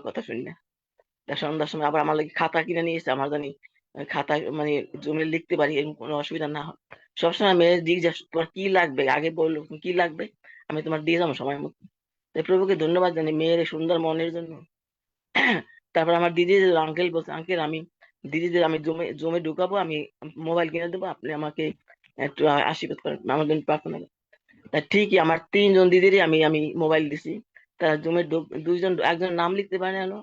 আমার কথা শুনি না। তা সন্ধ্যার সময় আবার আমার লাগি খাতা কিনে নিয়ে এসে, আমার জানি খাতা মানে জমিয়ে লিখতে পারি, এরকম কোনো অসুবিধা না হয়। সবসময় মেয়ে জিজ্ঞেস, তোমার কি লাগবে আগে বললো, তুমি কি লাগবে, আমি তোমার দিয়ে যাবো সময় মতো। তাই প্রভুকে ধন্যবাদ জানি মেয়ের এই সুন্দর মনের জন্য। তারপর আমার দিদি আঙ্কেল বলছে, আঙ্কেল আমি দিদিদের আমি জমে জমে ঢুকাবো, আমি মোবাইল কিনে দেবো, আপনি আমাকে একটু আশীর্বাদ করেন, আমার জন্য প্রার্থনা করেন। তা ঠিকই আমার তিনজন দিদিরই আমি আমি মোবাইল দিছি। তারা জমে দুইজন, একজন নাম লিখতে পারে না,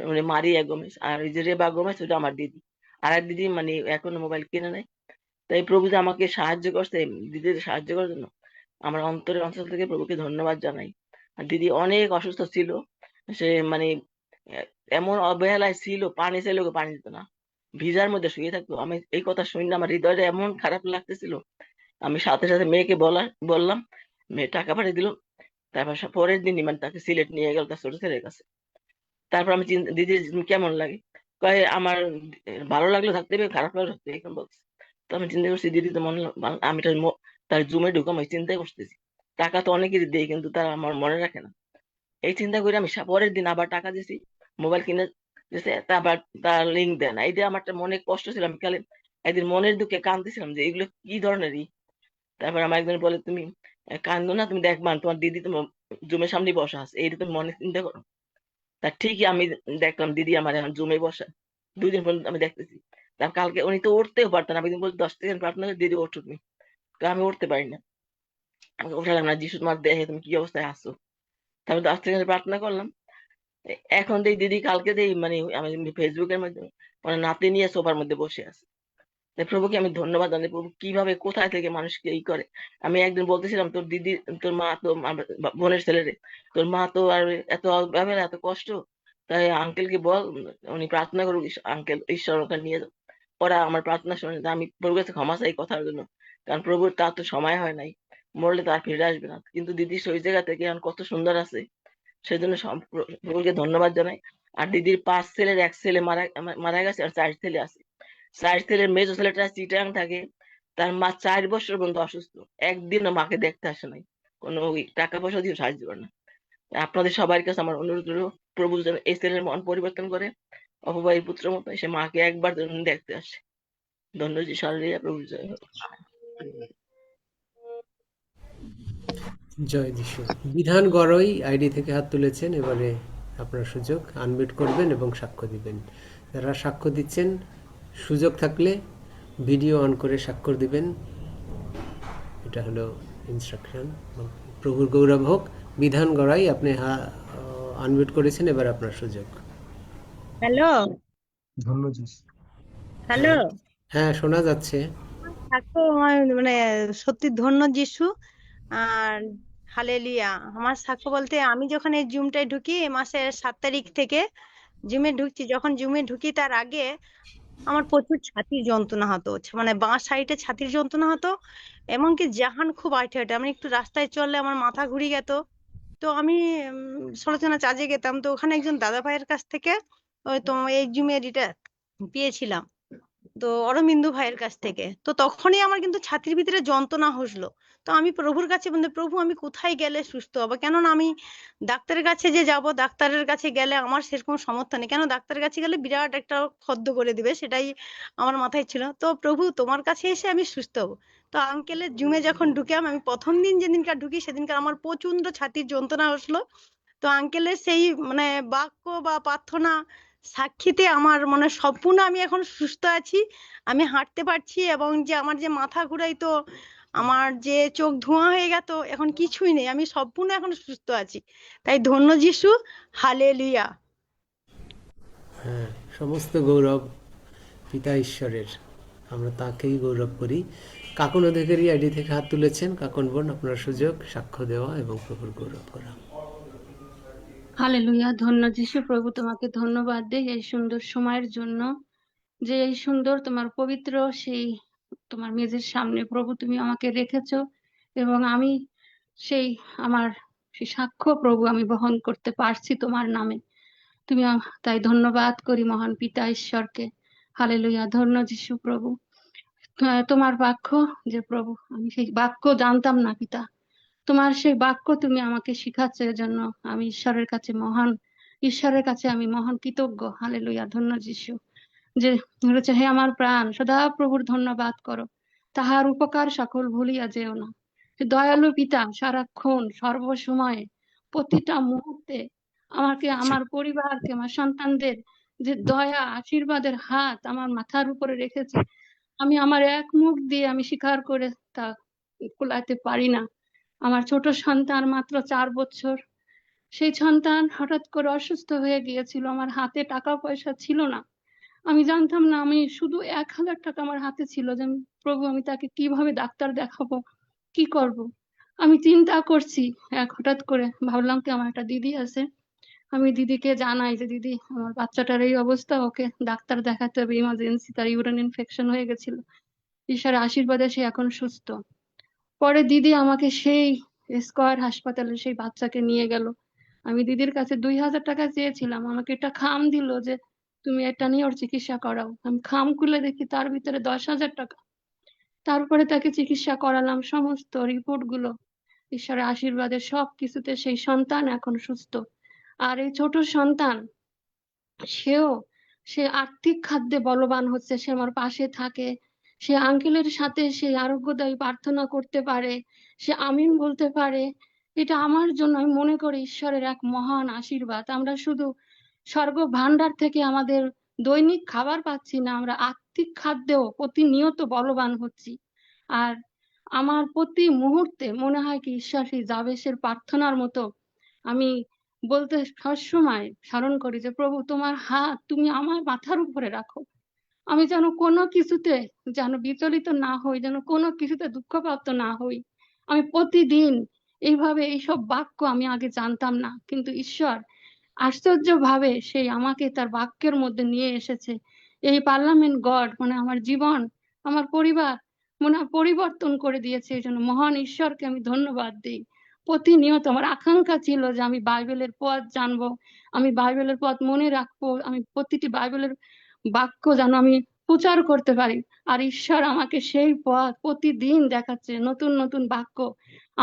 মানে মারিয়া গোমেজ, আর ওই যে রেবা গোমেজ ওটা আমার দিদি। আর এক দিদি মানে এখনো মোবাইল কিনে নাই। তাই প্রভু যে আমাকে সাহায্য করছে দিদিদের সাহায্য করার জন্য, আমার অন্তরের অঞ্চল থেকে প্রভুকে ধন্যবাদ জানাই। আর দিদি অনেক অসুস্থ ছিল, সে মানে আহ, এমন অবহেলায় ছিল, পানি চাইলেও পানি দিত না, ভিজার মধ্যে শুয়ে থাকতো। আমি এই কথা শুনে আমার হৃদয়টা এমন খারাপ লাগতেছিল। আমি সাথে সাথে মেয়েকে বললাম, মেয়ে টাকা পাঠিয়ে দিল। তারপর পরের দিনই মানে তাকে সিলেট নিয়ে গেল তার ছোট ছেলের কাছে। তারপর আমি দিদি কেমন লাগে, কয়ে আমার ভালো লাগলো থাকতে হবে, খারাপ লাগলো থাকতে হবে, এরকম বলছে। তো আমি চিন্তা করছি দিদি তো মনে আমি তার জুমে ঢুকে আমি চিন্তাই করতেছি, টাকা তো অনেকেরই দেই কিন্তু তারা আমার মনে রাখে না। এই চিন্তা করে আমি পরের দিন আবার টাকা দিছি, মোবাইল কিনে দিছে, তারপর তার লিঙ্ক দেন। এই যে আমার একটা মনে কষ্ট ছিল, আমি খালি একদিন মনের দুঃখে কাঁদতেছিলাম যে এগুলো কি ধরনেরই। তারপর আমার একজন বলে, তুমি কান্দো না, তুমি দেখবা তোমার দিদি তোমার জুমের সামনে বসা আছে, এইটা তুমি মনে চিন্তা করো। তা ঠিকই আমি দেখলাম দিদি আমার এখন জমে বসা, 2 দিন পর্যন্ত আমি দেখতেছি। তার কালকে উনি তো উঠতেও পারতেন না, আমি দিন বলছি 10 সেকেন্ড প্রার্থনা করে দিদি ওঠো তুমি। তো আমি উঠতে পারি না, আমি উঠালাম না, যিশু তোমার দেহে তুমি কি অবস্থায় আছো। তারপর 10 সেকেন্ড প্রার্থনা করলাম। এখন দেই দিদি কালকে দেই মানে আমি ফেসবুকের মধ্যে মানে নাতি নিয়ে সোফার মধ্যে বসে আছে। তাই প্রভুকে আমি ধন্যবাদ জানাই, প্রভু কিভাবে কোথায় থেকে মানুষকে এই করে। আমি একদিন বলতেছিলাম, তোর দিদি, তোর মা তো আমার বোনের ছেলেরে, তোর মা তো আর এত অভাবে এত কষ্ট, তাই আঙ্কেলকে বল উনি প্রার্থনা করুক, আঙ্কেল ঈশ্বর ওখানে নিয়ে যাও। ওরা আমার প্রার্থনা শুনে, তা আমি প্রভুর কাছে ক্ষমা চাই কথার জন্য, কারণ প্রভুর তার তো সময় হয় নাই, মরলে তো আর ফিরে আসবে না। কিন্তু দিদি সেই জায়গা থেকে এখন কত সুন্দর আছে, সেজন্য প্রভুকে ধন্যবাদ জানাই। আর দিদির 5 ছেলের 1 ছেলে মারা মারা গেছে, আর 4 ছেলে আছে। 4 ছেলের মেজো ছেলেটা চিটাং থাকে, তার মা 4 বছর পর্যন্ত অসুস্থ, একদিনও মাকে দেখতে আসে নাই, কোনো ওই টাকা পয়সা দিয়ে সাহায্য করে না। আপনাদের সবার কাছে আমার অনুরোধ রইল, প্রভু যেন এই ছেলের মন পরিবর্তন করে, অপবাহী পুত্র মতো এসে মাকে একবার যেন দেখতে আসে। ধন্যবাদ সারিয়া, প্রভু জয় হোক। জয় যিশু। বিধান গড়ই আইডি থেকে হাত তুলেছেন, এবারে আপনার সুযোগ, আনমিউট করবেন এবং সাক্ষ্য দিবেন। যারা সাক্ষ্য দিচ্ছেন, সুযোগ থাকলে ভিডিও অন করে স্বাক্ষর দিবেন, এটা হলো ইনস্ট্রাকশন। প্রভুর গৌরব হোক। বিধান গড়াই আপনি আনমিউট করেছেন, এবার আপনার সুযোগ। হ্যালো, ধন্য যিশু। হ্যালো। হ্যাঁ, হ্যাঁ শোনা যাচ্ছে। সাক্ষ্য মানে সত্যি ধন্য যিশু। আর হালেলুয়া। আমার সাক্ষ্য বলতে, আমি যখন এই জুমটায় ঢুকি এ মাসের 7 তারিখ থেকে জিমে ঢুকছি, যখন জিমে ঢুকি তার আগে আমার প্রচুর ছাতির যন্ত্রণা হতো, মানে বাঁ সাইডে ছাতির যন্ত্রণা হতো। এমনকি জাহান খুব আইটে আইটে, আমি একটু রাস্তায় চললে আমার মাথা ঘুরে যেত। তো আমি সলোচনা চার্জে গেতাম, তো ওখানে একজন দাদা ভাইয়ের কাছ থেকে ওই তো এই জুমের এটা পেয়েছিলাম, তো অরবিন্দু ভাইয়ের কাছ থেকে। তো তখনই আমার কিন্তু ছাতির ভিতরে যন্ত্রণা হসলো। তো আমি প্রভুর কাছে বলতে, প্রভু আমি কোথায় গেলে সুস্থ হবো, কেননা আমি ডাক্তারের কাছে যে যাব, ডাক্তারের কাছে গেলে আমার সেরকম সামর্থ্য নেই, কেন ডাক্তারের কাছে গেলে বিরাট একটা খদ্দ করে দিবে, সেটাই আমার মাথায় ছিল। তো প্রভু তোমার কাছে এসে আমি সুস্থ হবো। তো আঙ্কেলের জুমে যখন ঢুকলাম, আমি প্রথম দিন যেদিনকার ঢুকি সেদিনকার আমার প্রচন্ড ছাতির যন্ত্রণা হসলো। তো আঙ্কেলের সেই মানে বাক্য বা প্রার্থনা সাক্ষীতে আমার মানে সম্পূর্ণ আমি এখন সুস্থ আছি। আমি হাঁটতে পারছি, এবং যে আমার যে মাথা ঘুরাইতো, আমার যে চোখ ধোঁয়া হয়ে গেত, এখন কিছুই নেই, আমি সম্পূর্ণ এখন সুস্থ আছি। তাই ধন্য যিশু, হালেলুয়া। হ্যাঁ, সমস্ত গৌরব পিতা ঈশ্বরের, আমরা তাকেই গৌরব করি। কাকন অধিকারী আইডি থেকে হাত তুলেছেন। কাকন বোন, আপনার সুযোগ সাক্ষ্য দেওয়া এবং প্রভুর গৌরব করা। হালেলুয়া। ধন্য যিশু প্রভু, তোমাকে ধন্যবাদ দেই এই সুন্দর সময়ের জন্য, যে এই সুন্দর তোমার পবিত্র সেই তোমার মেজের সামনে প্রভু তুমি আমাকে রেখেছো, এবং আমি সেই আমার সেই সাক্ষ্য প্রভু আমি বহন করতে পারছি তোমার নামে। তুমি তাই ধন্যবাদ করি মহান পিতা ঈশ্বরকে। হালেলুয়া। ধন্য যিশু প্রভু, তোমার বাক্য যে প্রভু, আমি সেই বাক্য জানতাম না পিতা, তোমার সেই বাক্য তুমি আমাকে শিখাচ্ছ, এজন্য আমি ঈশ্বরের কাছে মহান ঈশ্বরের কাছে আমি মহান কৃতজ্ঞ। হালেলুয়া, ধন্য যিশু। যে হচ্ছে, হে আমার প্রাণ সদা প্রভুর ধন্যবাদ করো, তাহার উপকার সকল ভুলিয়া যেও না। হে দয়ালু পিতা, সারাক্ষণ সর্বসময়ে প্রতিটা মুহূর্তে আমাকে, আমার পরিবারকে, আমার সন্তানদের যে দয়া আশীর্বাদের হাত আমার মাথার উপরে রেখেছে, আমি আমার এক মুখ দিয়ে আমি স্বীকার করে তা কুলাতে পারি না। আমার ছোট সন্তান মাত্র 4 বছর, সেই সন্তান হঠাৎ করে অসুস্থ হয়ে গিয়েছিল। আমার হাতে টাকা পয়সা ছিল না, আমি জানতাম না। আমি শুধু 1000 টাকা আমার হাতে ছিল, যে প্রভু আমি তাকে কিভাবে ডাক্তার দেখাবো, কি করব। আমি চিন্তা করছি, হঠাৎ করে ভাবলাম কি আমার একটা দিদি আছে, আমি দিদিকে জানাই যে দিদি আমার বাচ্চাটার এই অবস্থা, ওকে ডাক্তার দেখাতে হবে ইমার্জেন্সি, তার ইউরিন ইনফেকশন হয়ে গেছিল। ঈশ্বরের আশীর্বাদে সে এখন সুস্থ। পরে দিদি আমাকে সেই স্কয়ার হাসপাতালে সেই বাচ্চাকে নিয়ে গেল। আমি দিদির কাছে 2000 টাকা চেয়েছিলাম, আমাকে একটা খাম দিল যে তুমি এটা নিয়ে ওর চিকিৎসা করাও। আমি খাম খুলে দেখি তার ভিতরে 10,000 টাকা। তারপরে তাকে চিকিৎসা করালাম, সমস্ত রিপোর্ট গুলো ঈশ্বরের আশীর্বাদে সবকিছুতে সেই সন্তান এখন সুস্থ। আর এই ছোট সন্তান, সে আর্থিক খাদ্যে বলবান হচ্ছে, সে আমার পাশে থাকে, সে আঙ্কেলের সাথে সে আরোগ্যদায়ী প্রার্থনা করতে পারে, সে আমিন বলতে পারে। এটা আমার জন্য আমি মনে করি ঈশ্বরের এক মহান আশীর্বাদ। আমরা শুধু স্বর্গ ভান্ডার থেকে আমাদের দৈনিক খাবার পাচ্ছি না, আমরা আত্মিক খাদ্যেও প্রতিনিয়ত বলবান হচ্ছি। আর আমার প্রতি মুহূর্তে মনে হয় কি ঈশ্বর সেই জাবেশের প্রার্থনার মতো আমি বলতে সবসময় স্মরণ করি যে প্রভু তোমার হাত তুমি আমার মাথার উপরে রাখো, আমি যেন কোনো কিছুতে যেন বিচলিত না হই, যেন কোনো কিছুতে দুঃখপ্রাপ্ত না হই। আমি প্রতিদিন এইভাবে এইসব বাক্য আমি আগে জানতাম না, কিন্তু ঈশ্বর আশ্চর্যভাবে সেই আমাকে তার বাক্যের মধ্যে নিয়ে এসেছে। এই পার্লামেন্ট গড মানে আমার জীবন, আমার পরিবার মনে হয় পরিবর্তন করে দিয়েছে। এই জন্য মহান ঈশ্বরকে আমি ধন্যবাদ দিই। প্রতিনিয়ত আমার আকাঙ্ক্ষা ছিল যে আমি বাইবেলের পথ জানবো, আমি বাইবেলের পথ মনে রাখবো, আমি প্রতিটি বাইবেলের বাক্য যেন আমি প্রচার করতে পারি। আর ঈশ্বর আমাকে সেই পথ প্রতিদিন দেখাচ্ছে, নতুন নতুন বাক্য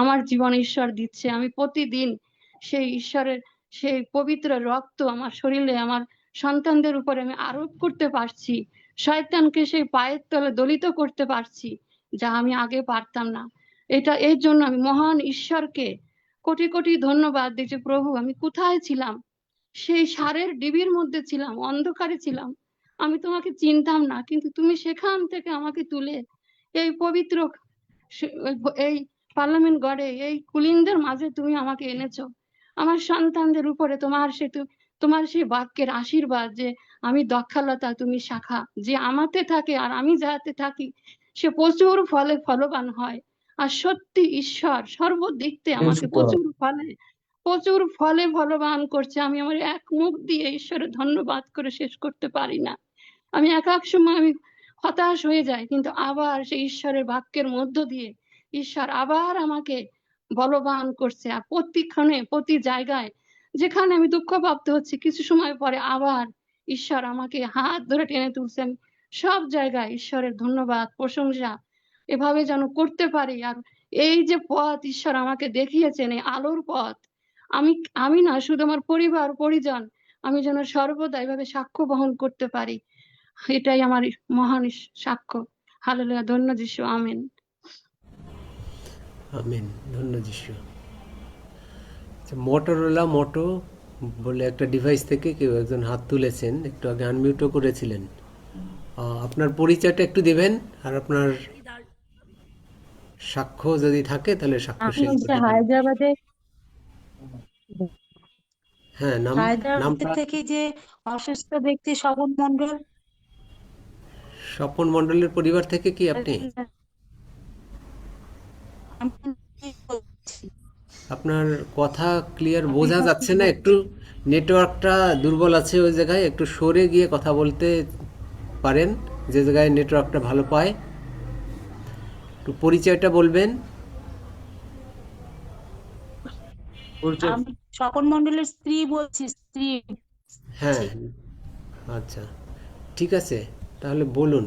আমার জীবনে ঈশ্বর দিচ্ছে। আমি প্রতিদিন সেই ঈশ্বরের সেই পবিত্র রক্ত আমার শরীরে আমার সন্তানদের উপরে আমি আরোপ করতে পারছি, শয়তানকে সেই পায়ের তলে দলিত করতে পারছি, যা আমি আগে পারতাম না। এর জন্য আমি মহান ঈশ্বরকে কোটি কোটি ধন্যবাদ দিই যে প্রভু আমি কোথায় ছিলাম, সেই সারের ডিবির মধ্যে ছিলাম, অন্ধকারে ছিলাম, আমি তোমাকে চিনতাম না, কিন্তু তুমি সেখান থেকে আমাকে তুলে এই পবিত্র এই পার্লামেন্ট গড়ে এই কুলিনদের মাঝে তুমি আমাকে এনেছো। আমার সন্তানদের উপরে তোমার সেই বাক্যের আশীর্বাদ যে আমি দক্ষালতা তুমি শাখা, যে আমাতে থাকে আর আমি যাতে থাকি সে প্রচুর ফলে ফলবান হয়। আর সত্যি ঈশ্বর সর্বদিকতে আমাকে প্রচুর ফলে ফলবান করছে। আমি আমার এক মুখ দিয়ে ঈশ্বরের ধন্যবাদ করে শেষ করতে পারি না। আমি এক সময় আমি হতাশ হয়ে যাই, কিন্তু আবার সেই ঈশ্বরের বাক্যের মধ্য দিয়ে ঈশ্বর আবার আমাকে বলবান করছে। আর প্রতিক্ষণে প্রতি জায়গায় যেখানে আমি দুঃখপ্রাপ্ত হচ্ছি, কিছু সময় পরে আবার ঈশ্বর আমাকে হাত ধরে টেনে তুলছে। আমি সব জায়গায় ঈশ্বরের ধন্যবাদ প্রশংসা এভাবে যেন করতে পারি। আর এই যে পথ ঈশ্বর আমাকে দেখিয়েছেন, এই আলোর পথ, আমি না শুধু আমার পরিবার পরিজন, আমি যেন সর্বদা এভাবে সাক্ষ্য বহন করতে পারি। এটাই আমার মহান সাক্ষ্য। হালেলুয়া, ধন্য যিশু, আমেন। আমিন, ধন্য যিশু। মোটরোলা মোটো বলে একটা ডিভাইস থেকে কেউ একজন হাত তুলেছেন, একটু আগে আনমিউটও করেছিলেন। আপনার পরিচয়টা একটু দিবেন, আর আপনার সাক্ষ্য যদি থাকে তাহলে সাক্ষ্য আমি শেষ হচ্ছে করতে পারেন। হায়দ্রাবাদে হ্যাঁ, নামটা থেকে যে অসুস্থ ব্যক্তি স্বপন মণ্ডল, স্বপন মণ্ডলের পরিবার থেকে কি আপনি? আপনার কথা ক্লিয়ার বোঝা যাচ্ছে না, একটু নেটওয়ার্কটা দুর্বল আছে ওই জায়গায়, একটু সরে গিয়ে কথা বলতে পারেন যে জায়গায় নেটওয়ার্কটা ভালো পায়। একটু পরিচয়টা বলবেন। আমি স্বপন মণ্ডলের স্ত্রী বলছি, স্ত্রী। হ্যাঁ, আচ্ছা, ঠিক আছে, তাহলে বলুন।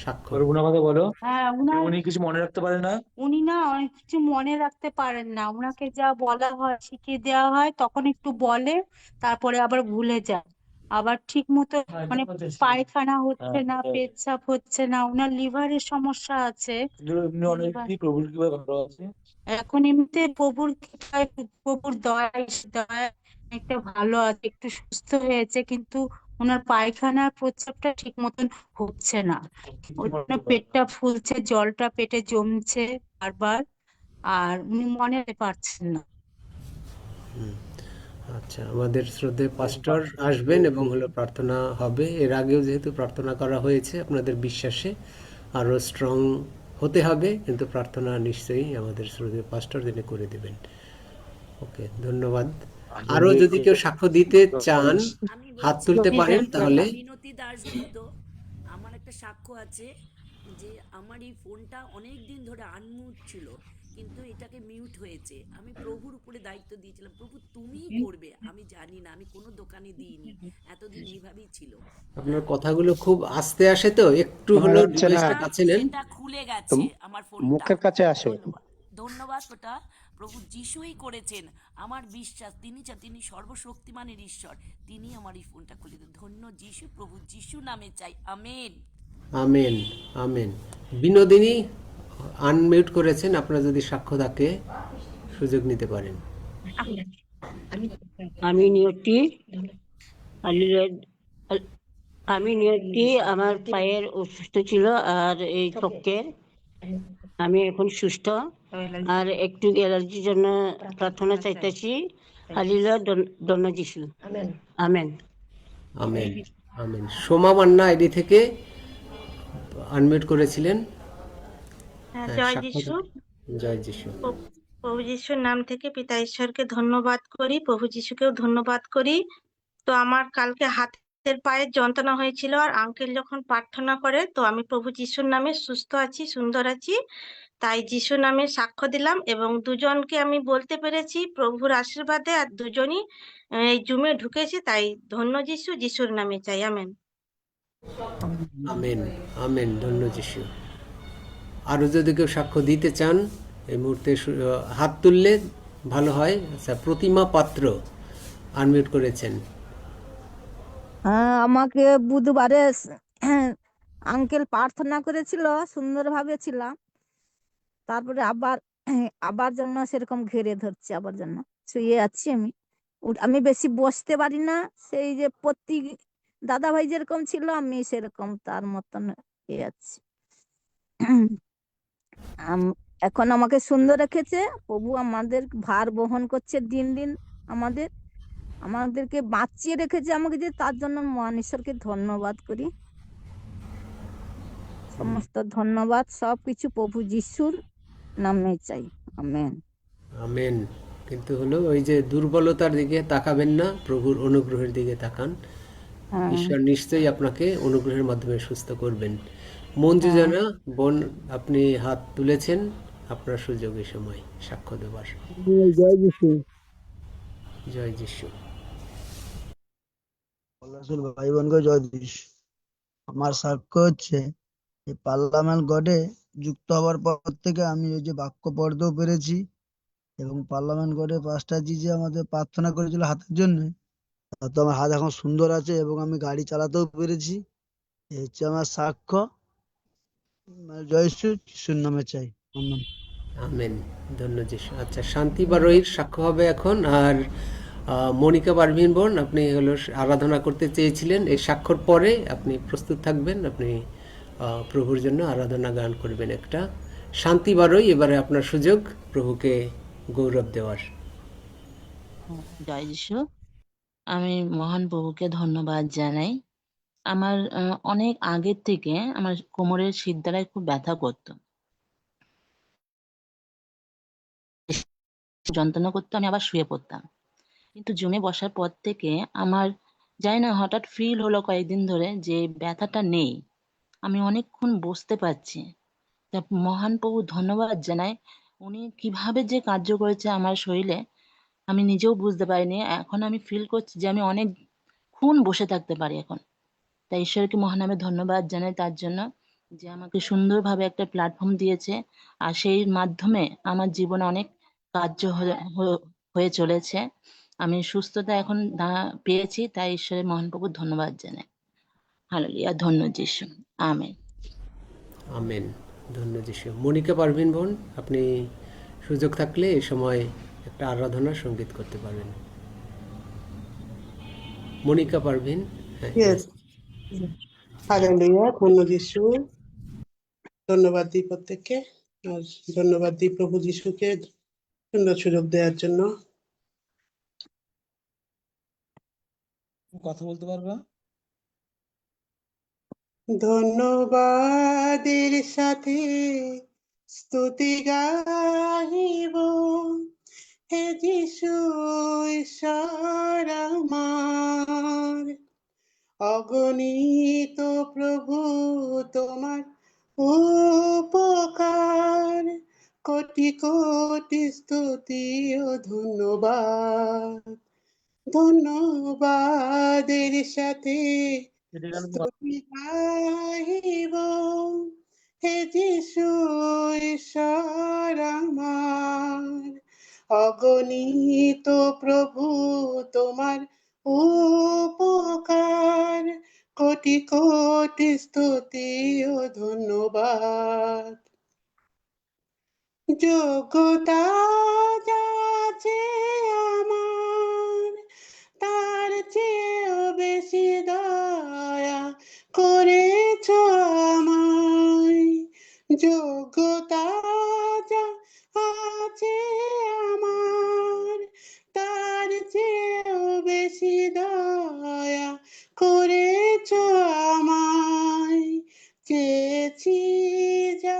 সাক্ষ্য। আর ওনার কথা বলো। হ্যাঁ উনার উনি কিছু মনে রাখতে পারে না। উনি না অনেক কিছু মনে রাখতে পারেন না, ওনাকে যা বলা হয় শিখিয়ে দেওয়া হয় তখন একটু বলে, তারপরে আবার ভুলে যায়। আবার ঠিক মতো মানে পায়খানা হচ্ছে না, পেচ্ছাপ হচ্ছে না, ওনার লিভারের সমস্যা আছে। এমনি অনেক লিভার কি প্রভুর কৃপায় ভালো আছে। এখন এমনিতে প্রভুর কৃপায়, প্রভুর দয়ায় একটা ভালো আছে, একটু সুস্থ হয়েছে, কিন্তু ওনার পায়খানার প্রস্রাবটা ঠিক মতন হচ্ছে না। ওই জন্য পেটটা ফুলছে, জলটা পেটে জমছে বারবার, আর উনি মনে রাখতে পারছেন না। আচ্ছা, আমাদের শ্রদ্ধেয় পাস্টর আসবেন এবং হলো প্রার্থনা হবে। এর আগেও যেহেতু প্রার্থনা করা হয়েছে, আপনাদের বিশ্বাসে আরো স্ট্রং হতে হবে, কিন্তু প্রার্থনা নিশ্চয়ই আমাদের শ্রদ্ধেয় পাস্টর তিনি করে দেবেন। ওকে, ধন্যবাদ। আরো যদি কেউ সাক্ষ্য দিতে চান আমি হাত বলছি তুলতে পারেন তাহলে। মিনতি দাশগুপ্ত, আমার একটা সাক্ষ্য আছে যে আমার এই ফোনটা অনেক দিন ধরে আনমিউট ছিল, কিন্তু এটাকে মিউট হয়েছে। আমি প্রভুর উপরে দায়িত্ব দিয়েছিলাম, প্রভু তুমিই করবে, আমি জানি না, আমি কোনো দোকানে দিইনি, এতদিন এইভাবেই ছিল। আপনার কথাগুলো খুব আস্তে আসে, তো একটু শোনা হলো যাচ্ছে না। ডিভাইসটা কাছে নেন। সেটা খুলে গেছে আমার ফোনটা। মুখের কাছে আসে। ধন্যবাদ, ধন্যবাদ। ওটা প্রভু যিশুই করেছেন, আমার বিশ্বাস তিনি সর্বশক্তিমানের ঈশ্বর, তিনি আমার এই ফোনটা খুলে দেন। ধন্য যিশু, প্রভু যিশু নামে চাই, amen. Amen, amen. Binodini unmute করেছেন, আপনার যদি সাক্ষ্য থাকে সুযোগ নিতে পারেন। আমি নিয়তি আমি নিয়তি আমার পায়ের অসুস্থ ছিল আর এই ত্বকের, আমি এখন সুস্থ। আর একটু অ্যালার্জির জন্য প্রার্থনা চাইতেছি। হালিলা ধন্য যিশু, amen. Amen, amen. Soma Manna ID থেকে আনমিউট করেছিলেন। হ্যাঁ, জয় সাক্ষ্য যিশু। জয় যিশু। প্রভু যিশুর নাম থেকে পিতা ঈশ্বরকে ধন্যবাদ করি, প্রভু যিশুকেও ধন্যবাদ করি। তো আমার কালকে হাতের পায়ের যন্ত্রণা হয়েছিল, আর আঙ্কেল যখন প্রার্থনা করে, তো আমি প্রভু যিশুর নামে সুস্থ আছি, সুন্দর আছি, তাই যিশুর নামে সাক্ষ্য দিলাম। এবং দুজনকে আমি বলতে পেরেছি প্রভুর আশীর্বাদে, আর দুজনই এই জুমে ঢুকেছি, তাই ধন্য যিশু, যিশুর নামে চাই, আমেন। আমেন, আমেন, ধন্য যিশু। আরো যদি কেউ সাক্ষ্য দিতে চান এই মুহূর্তে হাত তুললে ভালো হয়। আচ্ছা, প্রতিমা পাত্র আনমিউট করেছেন। আমাকে বুধবারে আঙ্কেল প্রার্থনা করেছিল, সুন্দরভাবে ছিলাম, তারপরে আবার আবার জন্য সেরকম ঘিরে ধরছে, আবার জন্য শুয়ে আছি আমি। আমি বেশি বসতে পারি না, সেই যে প্রতি দাদা ভাই যেরকম ছিল আমি সেরকম তার মতন হয়ে আছি। এখন আমাকে সুন্দর রেখেছে প্রভু, আমাদের ভার বহন করছে দিন দিন, আমাদেরকে বাঁচিয়ে রেখেছে আমাকে, যে তার জন্য মহান ঈশ্বরকে ধন্যবাদ করি। সমস্ত ধন্যবাদ সবকিছু প্রভু যিশুর নামে চাই, আমেন। আমেন। কিন্তু হলো ওই যে দুর্বলতার দিকে তাকাবেন না, প্রভুর অনুগ্রহের দিকে তাকান। ঈশ্বর নিশ্চয়ই আপনাকে অনুগ্রহের মাধ্যমে সুস্থ করবেন। মঞ্জু জানা বোন, আপনি হাত তুলেছেন, আপনার সুযোগ এই সময় সাক্ষ্য দেবার। জয় যিশু। জয় যিশু। ভাই বোনকে জয় যিশু। আমার সাক্ষ্য হচ্ছে এই পার্লামেন্ট গডে যুক্ত হওয়ার পর থেকে আমি ওই যে বাক্য পড়তেও পেরেছি, এবং পার্লামেন্ট গডে পাস্টারজি যে আমাদের প্রার্থনা করেছিল হাতের জন্য, তাতে আমার হাত এখন সুন্দর আছে এবং আমি গাড়ি চালাতেও পেরেছি। এই হচ্ছে আমার সাক্ষ্য। জয় যিশু, যিশুর নামে চাই, আমেন। আমেন, ধন্য যিশু। আচ্ছা, শান্তি বারোইর সাক্ষ্য হবে এখন। আর মনিকা পারভিন বোন, আপনি হলো আরাধনা করতে চেয়েছিলেন, এই সাক্ষ্যর পরে আপনি প্রস্তুত থাকবেন, আপনি প্রভুর জন্য আরাধনা গান করবেন একটা। শান্তি বারোই, এবারে আপনার সুযোগ প্রভুকে গৌরব দেওয়ার। জয় যিশু। আমি মহান প্রভুকে ধন্যবাদ জানাই। আমার অনেক আগের থেকে আমার কোমরের শিরদাঁড়ায় খুব ব্যথা করতো, যন্ত্রণা করতো, আমি আবার শুয়ে পড়তাম। কিন্তু জমে বসার পর থেকে আমার জানি না হঠাৎ ফিল হলো কয়েকদিন ধরে যে ব্যথাটা নেই, আমি অনেকক্ষণ বসতে পারছি। তা মহান প্রভু ধন্যবাদ জানাই, উনি কিভাবে যে কার্য করেছে আমার শরীরে আমি নিজেও বুঝতে পারিনি। এখন আমি ফিল করছি যে আমি অনেকক্ষণ বসে থাকতে পারি এখন। তাই ঈশ্বরকে মহানামে ধন্যবাদ জানাই তার জন্য। যে আমাকে সুন্দরভাবে একটা প্ল্যাটফর্ম দিয়েছে, আর সেই মাধ্যমে আমার জীবনে অনেক কার্য হয়ে চলেছে। আমি সুস্থতা এখন পেয়েছি, তাই ঈশ্বরের মহাপ্রভুর ধন্যবাদ জানাই। হালেলুয়া, ধন্য যিশু, আমেন। আমেন, ধন্য যিশু। মনিকা পারভিন বোন, আপনি সুযোগ থাকলে এই সময় একটা আরাধনার সঙ্গীত করতে পারবেন। মনিকা পারভিন, হ্যাঁ। Yes. হালেলুয়া, ধন্য যিশু। ধন্যবাদ দিই প্রত্যেককে, আর ধন্যবাদ দিই প্রভু যিশুকে সুন্দর সুযোগ দেওয়ার জন্য। কথা বলতে পারবা? ধন্যবাদের সাথে স্তুতি গাহিব, হে যিশু ঈশ্বর আমার। অগণিত প্রভু তোমার উপকার, কোটি কোটি স্তুতি ও ধন্যবাদ। ধন্যবাদের সাথে স্তুতি গাহিব, হে যিশু ঈশ্বর আমার। অগণিত প্রভু তোমার উপকার, কোটি কোটি স্তুতি ও ধন্যবাদ। যোগ্যতা যা আছে আমার, তার চেয়েও বেশি দয়া করেছ আমায়। যোগ্যতা যা আছে আমার, তার চেয়েও বেশি দয়া করেছ আমায়। চেয়েছি যা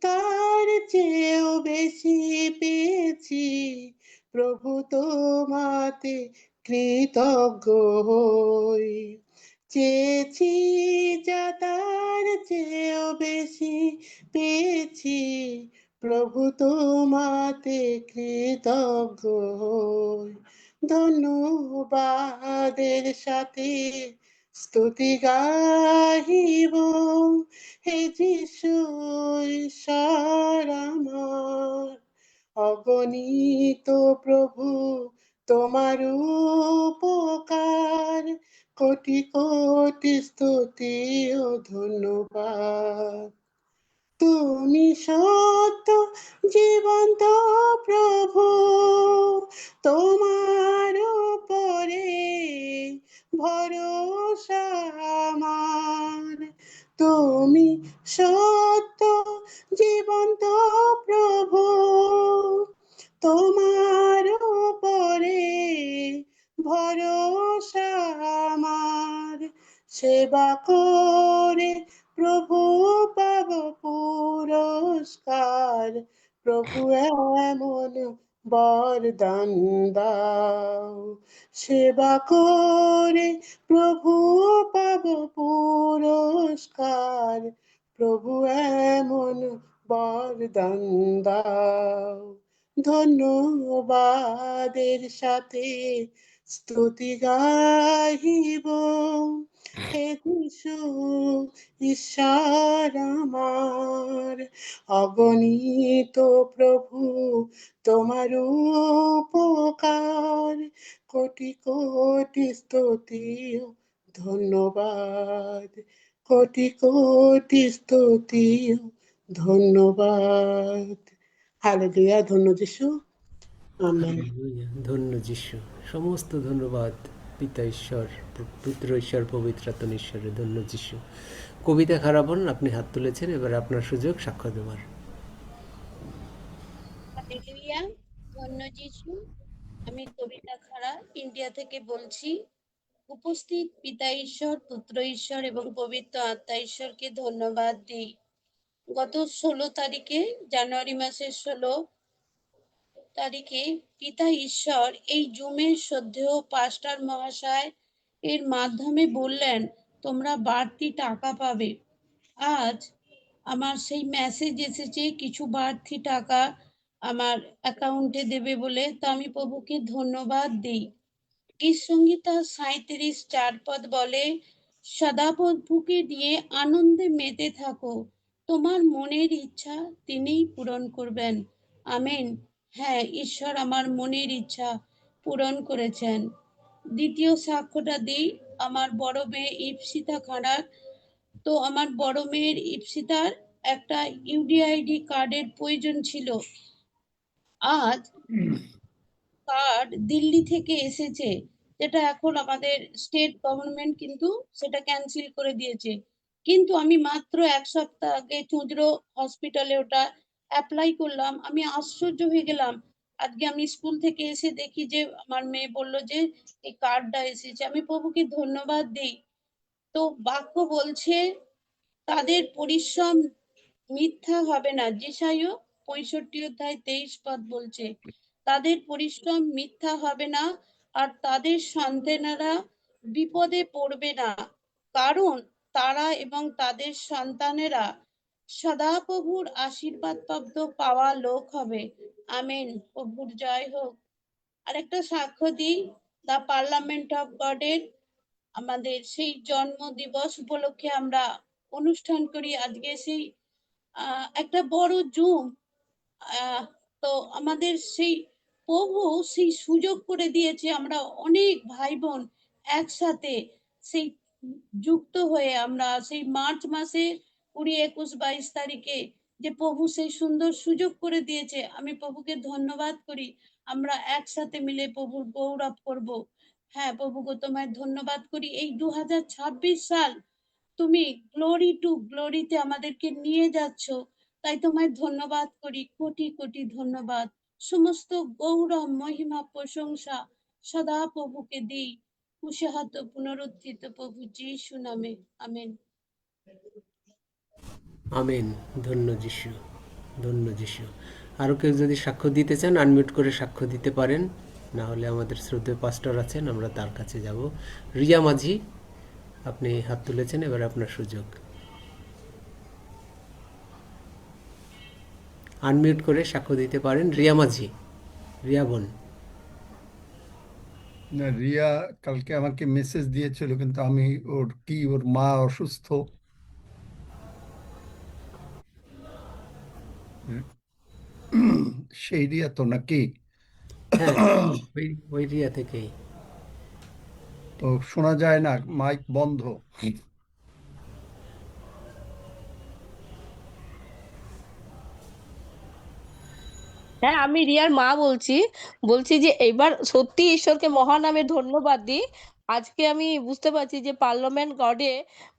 তার চেয়েও বেশি পেয়েছি, প্রভু তোমাতে কৃতজ্ঞ হই। চেয়েছি যা তার চেয়েও বেশি পেয়েছি, প্রভু তোমাতে কৃতজ্ঞ হই। ধন্যবাদের সাথে স্তুতি গাহিব, হে যিশু ঈশ্বর আমার। অগণিত প্রভু তোমার উপকার, কোটি কোটি স্তুতি ও ধন্যবাদ। তুমি সত্য জীবন্ত প্রভু, তোমার উপরে ভরসা আমার। তুমি সত্য জীবন্ত প্রভু, তোমার উপরে ভরসা আমার। সেবা করে প্রভু পাব পুরস্কার, প্রভু এমন বরদান দাও। সেবা করে প্রভু পাব পুরস্কার, প্রভু এমন বরদান দাও। ধন্যবাদের সাথে স্তুতি গাহিব, হে যিশু ঈশ্বর আমার। অগণিত প্রভু তোমার উপকার, কোটি কোটি স্তুতি ও ধন্যবাদ। কোটি কোটি স্তুতি ও ধন্যবাদ। হালেলুয়া, ধন্য যিশু, আমেন। হালেলুয়া, ধন্য যিশু। সমস্ত ধন্যবাদ পিতা ঈশ্বর, পুত্র ঈশ্বর, পবিত্র আত্মা ঈশ্বরের। ধন্য যিশু। কবিতা খারাপন, আপনি হাত তুলেছেন, এবার আপনার সুযোগ সাক্ষ্য দেওয়ার। হালেলুয়া, ধন্য যিশু। আমি কবিতা খাড়া ইন্ডিয়া থেকে বলছি। উপস্থিত পিতা ঈশ্বর, পুত্র ঈশ্বর এবং পবিত্র আত্মা ঈশ্বরকে ধন্যবাদ দিই। গত 16 তারিখে, জানুয়ারি মাসের 16 তারিখে পিতা ঈশ্বর এই জুমের শ্রদ্ধেয় পাস্টার মহাশয় এর মাধ্যমে বললেন তোমরা বাড়তি টাকা পাবে। আজ আমার সেই মেসেজ এসেছে কিছু বাড়তি টাকা আমার অ্যাকাউন্টে দেবে বলে, তো আমি প্রভুকে ধন্যবাদ দিই। গীত সংহিতা 37:4 বলে, সদাপ্রভুকে নিয়ে আনন্দে মেতে থাকো। তোমার মনের ইচ্ছা তিনিই পূরণ করবেন। আমেন। হ্যাঁ, ঈশ্বর আমার মনের ইচ্ছা পূরণ করেছেন। দ্বিতীয় সাক্ষ্যটা দিই, আমার বড় মেয়ে ইপসিতা খাঁড়ার। তো আমার বড় মেয়ের ইপসিতার একটা ইউডিআইডি কার্ডের প্রয়োজন ছিল। আজ কার্ড দিল্লি থেকে এসেছে, যেটা এখন আমাদের স্টেট গভর্নমেন্ট কিন্তু সেটা ক্যান্সেল করে দিয়েছে। কিন্তু আমি মাত্র 1 সপ্তাহ আগে চুঁচুড়ো হসপিটালে ওটা অ্যাপ্লাই করলাম। আমি আশ্চর্য হয়ে গেলাম। আজকে আমি স্কুল থেকে এসে দেখি যে আমার মেয়ে বলল যে এই কার্ডটা এসেছে। আমি প্রভুকে ধন্যবাদ দিই। তো বাক্য বলছে তাদের পরিশ্রম মিথ্যা হবে না। যেসাইও 65 অধ্যায় 23 পদ বলছে তাদের পরিশ্রম মিথ্যা হবে না, আর তাদের সন্তানেরা বিপদে পড়বে না, কারণ তারা এবং তাদের সন্তানেরা সদাপ্রভুর আশীর্বাদ প্রাপ্ত পাওয়া লোক হবে। আমেন। প্রভুর জয় হোক। আরেকটা সাক্ষ্য দিই, দ্য পার্লামেন্ট অফ গডের আমাদের সেই জন্ম দিবস উপলক্ষে আমরা অনুষ্ঠান করি। আজকে সেই একটা বড় জুম, তো আমাদের সেই প্রভু সেই সুযোগ করে দিয়েছে, আমরা অনেক ভাই বোন একসাথে সেই যুক্ত হয়ে আমরা সেই মার্চ মাসে 20, 21, 22 তারিখে যে প্রভু সেই সুন্দর সুযোগ করে দিয়েছে, আমি প্রভুকে ধন্যবাদ করি। আমরা একসাথে মিলে প্রভুর গৌরব করব। হ্যাঁ প্রভু গো, তোমায় ধন্যবাদ করি। এই 2026 সাল তুমি গ্লোরি টু গ্লোরিতে আমাদেরকে নিয়ে যাচ্ছ, তাই তোমায় ধন্যবাদ করি। কোটি কোটি ধন্যবাদ। সমস্ত গৌরব মহিমা প্রশংসা সদা প্রভুকে দিই। কুশাহত পুনরুত্থিত প্রভু যিশু নামে। আমেন। আমেন। ধন্য যিশু, ধন্য যিশু। আরও কেউ যদি সাক্ষ্য দিতে চান আনমিউট করে সাক্ষ্য দিতে পারেন, না হলে আমাদের শ্রদ্ধেয় পাস্টর আছেন, আমরা তার কাছে যাব। রিয়া মাঝি, আপনি হাত তুলেছেন, এবার আপনার সুযোগ। আনমিউট করে সাক্ষ্য দিতে পারেন। রিয়া মাঝি, রিয়া বোন। না, রিয়া কালকে আমাকে মেসেজ দিয়েছিল, কিন্তু আমি ওর মা অসুস্থ, সেই রিয়া তো নাকি? হ্যাঁ, ওই রিয়া থেকেই। তো শোনা যায় না, মাইক বন্ধ। হ্যাঁ, আমি রিয়ার মা বলছি। বলছি যে এবার সত্যি ঈশ্বরকে মহানামে ধন্যবাদ দিই। আজকে আমি বুঝতে পারছি যে পার্লামেন্ট গডে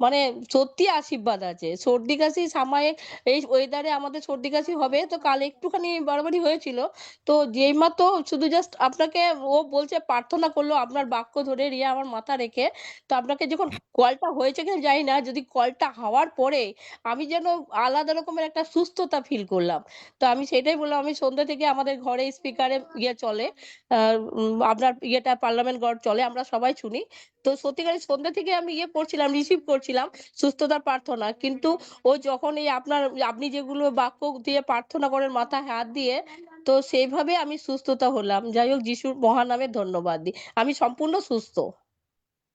মানে সত্যি আশীর্বাদ আছে। সর্দি কাশি সাময়িক, এই ওয়েদারে আমাদের সর্দি কাশি হবে, তো কাল একটুখানি বাড়াবাড়ি হয়েছিল। তো যেই মাত্র শুধু জাস্ট আপনাকে ও বলছে, প্রার্থনা করলো আপনার বাক্য ধরে রিয়া আমার মাথা রেখে। তো আপনাকে যখন কলটা হয়েছে কিনা জানি না, যদি কলটা হওয়ার পরে আমি যেন আলাদা রকমের একটা সুস্থতা ফিল করলাম। তো আমি সেটাই বললাম, আমি সন্ধ্যা থেকে আমাদের ঘরে স্পিকারে ইয়ে চলে, আপনার ইয়েটা পার্লামেন্ট গড চলে, আমরা সবাই শুনি। তো সত্যিকারের সন্ধ্যা থেকে আমি ইয়ে করছিলাম, রিসিভ করছিলাম সুস্থতার প্রার্থনা। কিন্তু ও যখন এই আপনি যেগুলো বাক্য দিয়ে প্রার্থনা করেন মাথায় হাত দিয়ে, তো সেইভাবে আমি সুস্থতা হলাম। যাই হোক, যিশুর মহান নামে ধন্যবাদ দিই, আমি সম্পূর্ণ সুস্থ।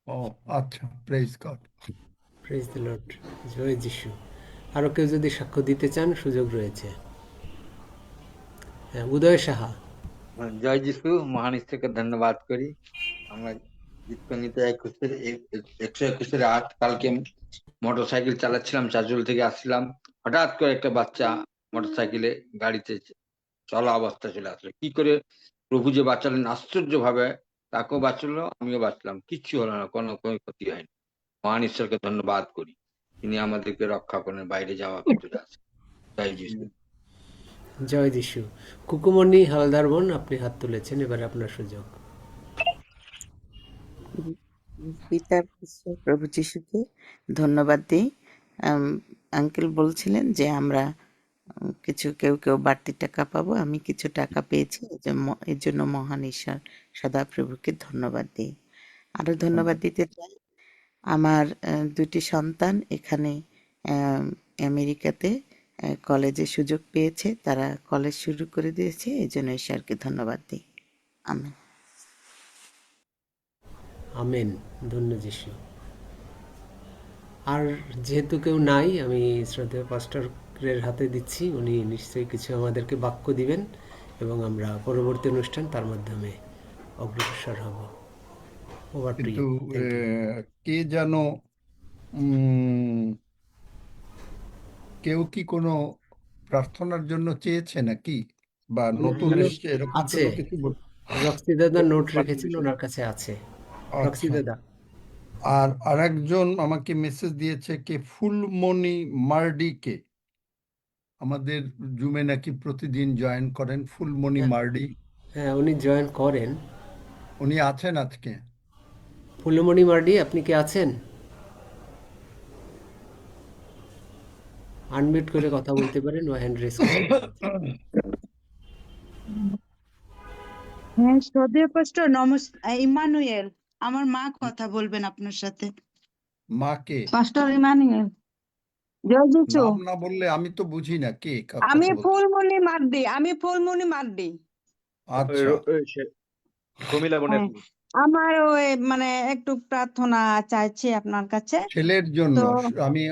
ও আচ্ছা, praise God. Praise the Lord. জয় যিশু। আরও কেউ যদি সাক্ষ্য দিতে চান সুযোগ রয়েছে। হ্যাঁ, উদয় সাহা। জয় যিশু। মহান ঈশ্বরকে ধন্যবাদ করি। আমরা গীতকঙ্গিতে 121-8 কালকে মোটর সাইকেল চালাচ্ছিলাম, চাঁচল থেকে আসছিলাম, হঠাৎ করে একটা বাচ্চা মোটর সাইকেলে গাড়িতে চলা অবস্থা চলে আসলো। কি করে প্রভু যে বাঁচালেন আশ্চর্য ভাবে, তাকেও বাঁচালো, আমিও বাঁচলাম, কিচ্ছু হলো না, কোনো ক্ষতি হয়নি। মহান ঈশ্বরকে ধন্যবাদ করি, তিনি আমাদেরকে রক্ষা করেন, বাইরে যাওয়া ভিতরে আসে। জয় যিশু। জয় যিশু। কুকুমণি হালদার বোন, আপনি হাত তুলেছেন, এবার আপনার সুযোগ। পিতা ঈশ্বর প্রভু যিশুকে ধন্যবাদ দিই। আঙ্কেল বলছিলেন যে আমরা কেউ কেউ বাড়তি টাকা পাবো, আমি কিছু টাকা পেয়েছি, এর জন্য মহান ঈশ্বর সদাপ্রভুকে ধন্যবাদ দিই। আরো ধন্যবাদ দিতে চাই আমার দুটি সন্তান এখানে আমেরিকাতে কলেজে সুযোগ পেয়েছে, তারা কলেজ শুরু করে দিয়েছে, এই জন্য ঈশ্বরকে ধন্যবাদ দিই। আমেন। আমেন। ধন্য যিশু। আর যেহেতু কেউ নাই, আমি শ্রদ্ধেয় পাস্টরের হাতে দিচ্ছি। উনি নিশ্চয়ই কিছু আমাদেরকে বাক্য দিবেন এবং আমরা পরবর্তী অনুষ্ঠান তার মাধ্যমে অগ্রসর হব। ওভার টু কিন্তু ইউ। Thank you. কে যেন উম, কেউ কি কোনো প্রার্থনার জন্য চেয়েছে নাকি, বা নতুন এখানে এসছে এরকম আছে, কোনো কিছু রক্সি দাদা নোট বলতে পারেন রেখেছেন, বিষয়টা? ওনার কাছে আছে। রক্সি আচ্ছা। দাদা। আর আরেকজন আমাকে মেসেজ দিয়েছে, কে ফুলমণি মার্ডিকে, আমাদের জুমে নাকি প্রতিদিন জয়েন করেন, ফুলমণি হ্যাঁ, মার্ডি। হ্যাঁ, উনি জয়েন করেন। উনি আছেন আজকে? ফুলমণি মার্ডি, আপনি কি আছেন? আনমিউট করে কথা বলতে পারেন বা হ্যান্ড রেজ করতে পারেন। হ্যাঁ, শ্রদ্ধেয় পাস্টর ইমানুয়েল, আমার মা কথা বলবেন আপনার সাথে। মাকে পাস্টর ইমানুয়েল, জয় যিশু। নাম না বললে আমি তো বুঝি না কে আমি কথা বলছে। ফুলমণি মার্ডি। আচ্ছা, হ্যাঁ, আমার ওই মানে একটু প্রার্থনা চাইছি আপনার কাছে। ছেলের তো জন্য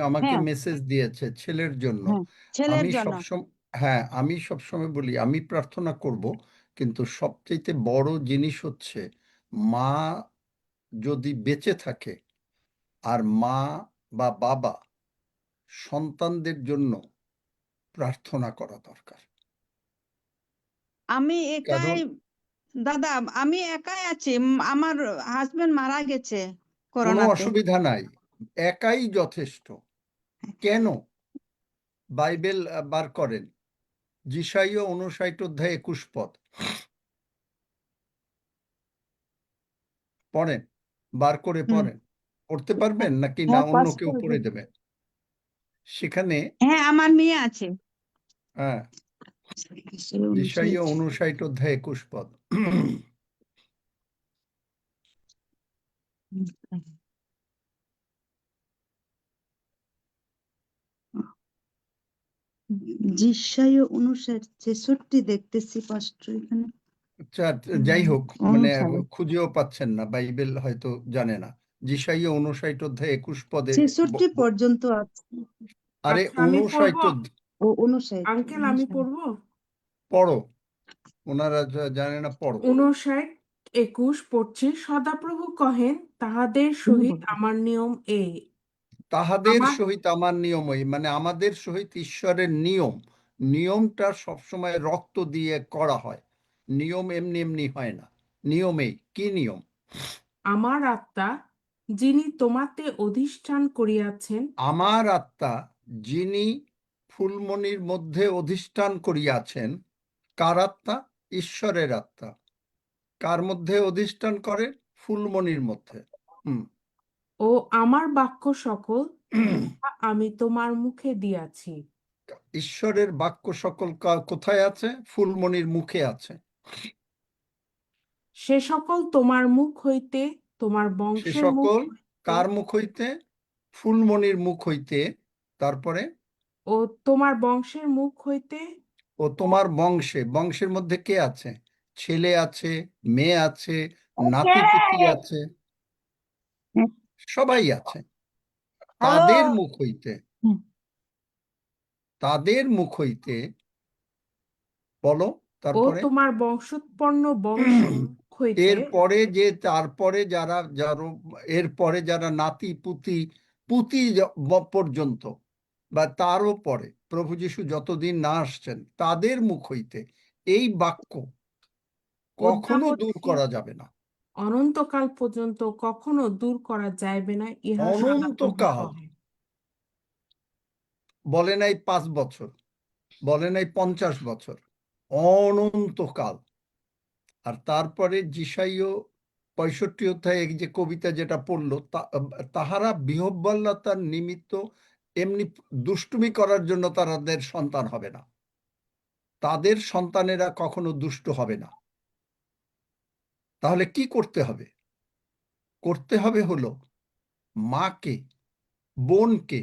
আমাকে হ্যাঁ, মেসেজ দিয়েছে ছেলের জন্য। হ্যাঁ, ছেলের আমি জন্য। সবসময়, হ্যাঁ, আমি সবসময় বলি আমি প্রার্থনা করব, কিন্তু সবচেয়ে বড় জিনিস হচ্ছে মা যদি বেঁচে থাকে, আর মা বা বাবা সন্তানদের জন্য প্রার্থনা করা দরকার। আমি কারণ একাই, দাদা, আমি একাই আছি। আমার হাজবেন্ড মারা গেছে কোনো করোনাতে। অসুবিধা নাই, একাই যথেষ্ট। কেন? বাইবেল বার করেন, যিশাইয় 59 অধ্যায় 21 পদ পড়েন, বার করে হুম। পড়েন। পড়তে পারবেন নাকি না হ্যাঁ, অন্য পাস কেউ করে পড়ে দিন। দেবে? সেখানে হ্যাঁ, আমার মেয়ে আছে। হ্যাঁ, যিশাইয় 59 অধ্যায় 21 পদ। যিশাইয় 59:66 দেখতেছি পাস্টর এখানে। আচ্ছা, যাই হোক, মানে 59 খুঁজেও পাচ্ছেন না, বাইবেল হয়তো জানে না। যিশাইয় 59 অধ্যায় 21 পদে 66 পর্যন্ত আছে। আরে আচ্ছা, আমি 59 পড়বো। ও 59। আঙ্কেল, আমি পড়বো। পড়ো, ওনারা জানে না, পড়ো। 59:21 পড়ছি। সদাপ্রভু কহেন, তাহাদের সহিত আমার নিয়ম এই, তাহাদের আমার সহিত আমার নিয়মই, মানে আমাদের সহিত ঈশ্বরের নিয়ম। নিয়মটা সবসময় রক্ত দিয়ে করা হয়, নিয়ম এমনি এমনি হয় না। নিয়মেই কি নিয়ম? আমার আত্মা যিনি তোমাতে অধিষ্ঠান করিয়াছেন, আমার আত্মা যিনি ফুলমণির মধ্যে অধিষ্ঠান করিয়াছেন। কার আত্মা? ঈশ্বরের আত্মা। কার মধ্যে অধিষ্ঠান করে? ফুলমণির মধ্যে। ও আমার বাক্য সকল আমি তোমার মুখে দিয়াছি। ঈশ্বরের বাক্য সকল কোথায় আছে? ফুলমণির মুখে আছে। সে সকল তোমার মুখ হইতে, তোমার সে বংশের মুখ সকল হইতে, কার মুখ হইতে? ফুলমণির মুখ হইতে। তারপরে ও তোমার বংশের মুখ হইতে, ও তোমার বংশে, বংশের মধ্যে কে আছে? ছেলে আছে, মেয়ে আছে, নাতিপুতি আছে, সবাই আছে। তাদের মুখ হইতে, তাদের মুখ হইতে, বলো ও তারপরে। তোমার বংশোৎপন্ন বংশের মুখ হইতে, এরপরে যে, তারপরে এরপরে যারা নাতি পুতি পুতি পর্যন্ত, বা তারও পরে প্রভু যিশু যতদিন না আসছেন, তাদের মুখ হইতে এই বাক্য কখনো অদ্যাবধি দূর করা যাবে না। অনন্তকাল পর্যন্ত কখনো দূর করা যাইবে না, ইহা সদাপ্রভু অনন্তকাল, কহেন। বলে নাই 5 বছর, বলে নাই 50 বছর, অনন্তকাল। আর তারপরে যিশাইয় 65 অধ্যায়ে যে কবিতা যেটা পড়লো, তাহারা বিহ্বলতার নিমিত্ত, এমনি দুষ্টুমি করার জন্য তাদের সন্তান হবে না, তাদের সন্তানেরা কখনো দুষ্ট হবে না। তাহলে কি করতে হবে? করতে হবে হলো মাকে, বোনকে,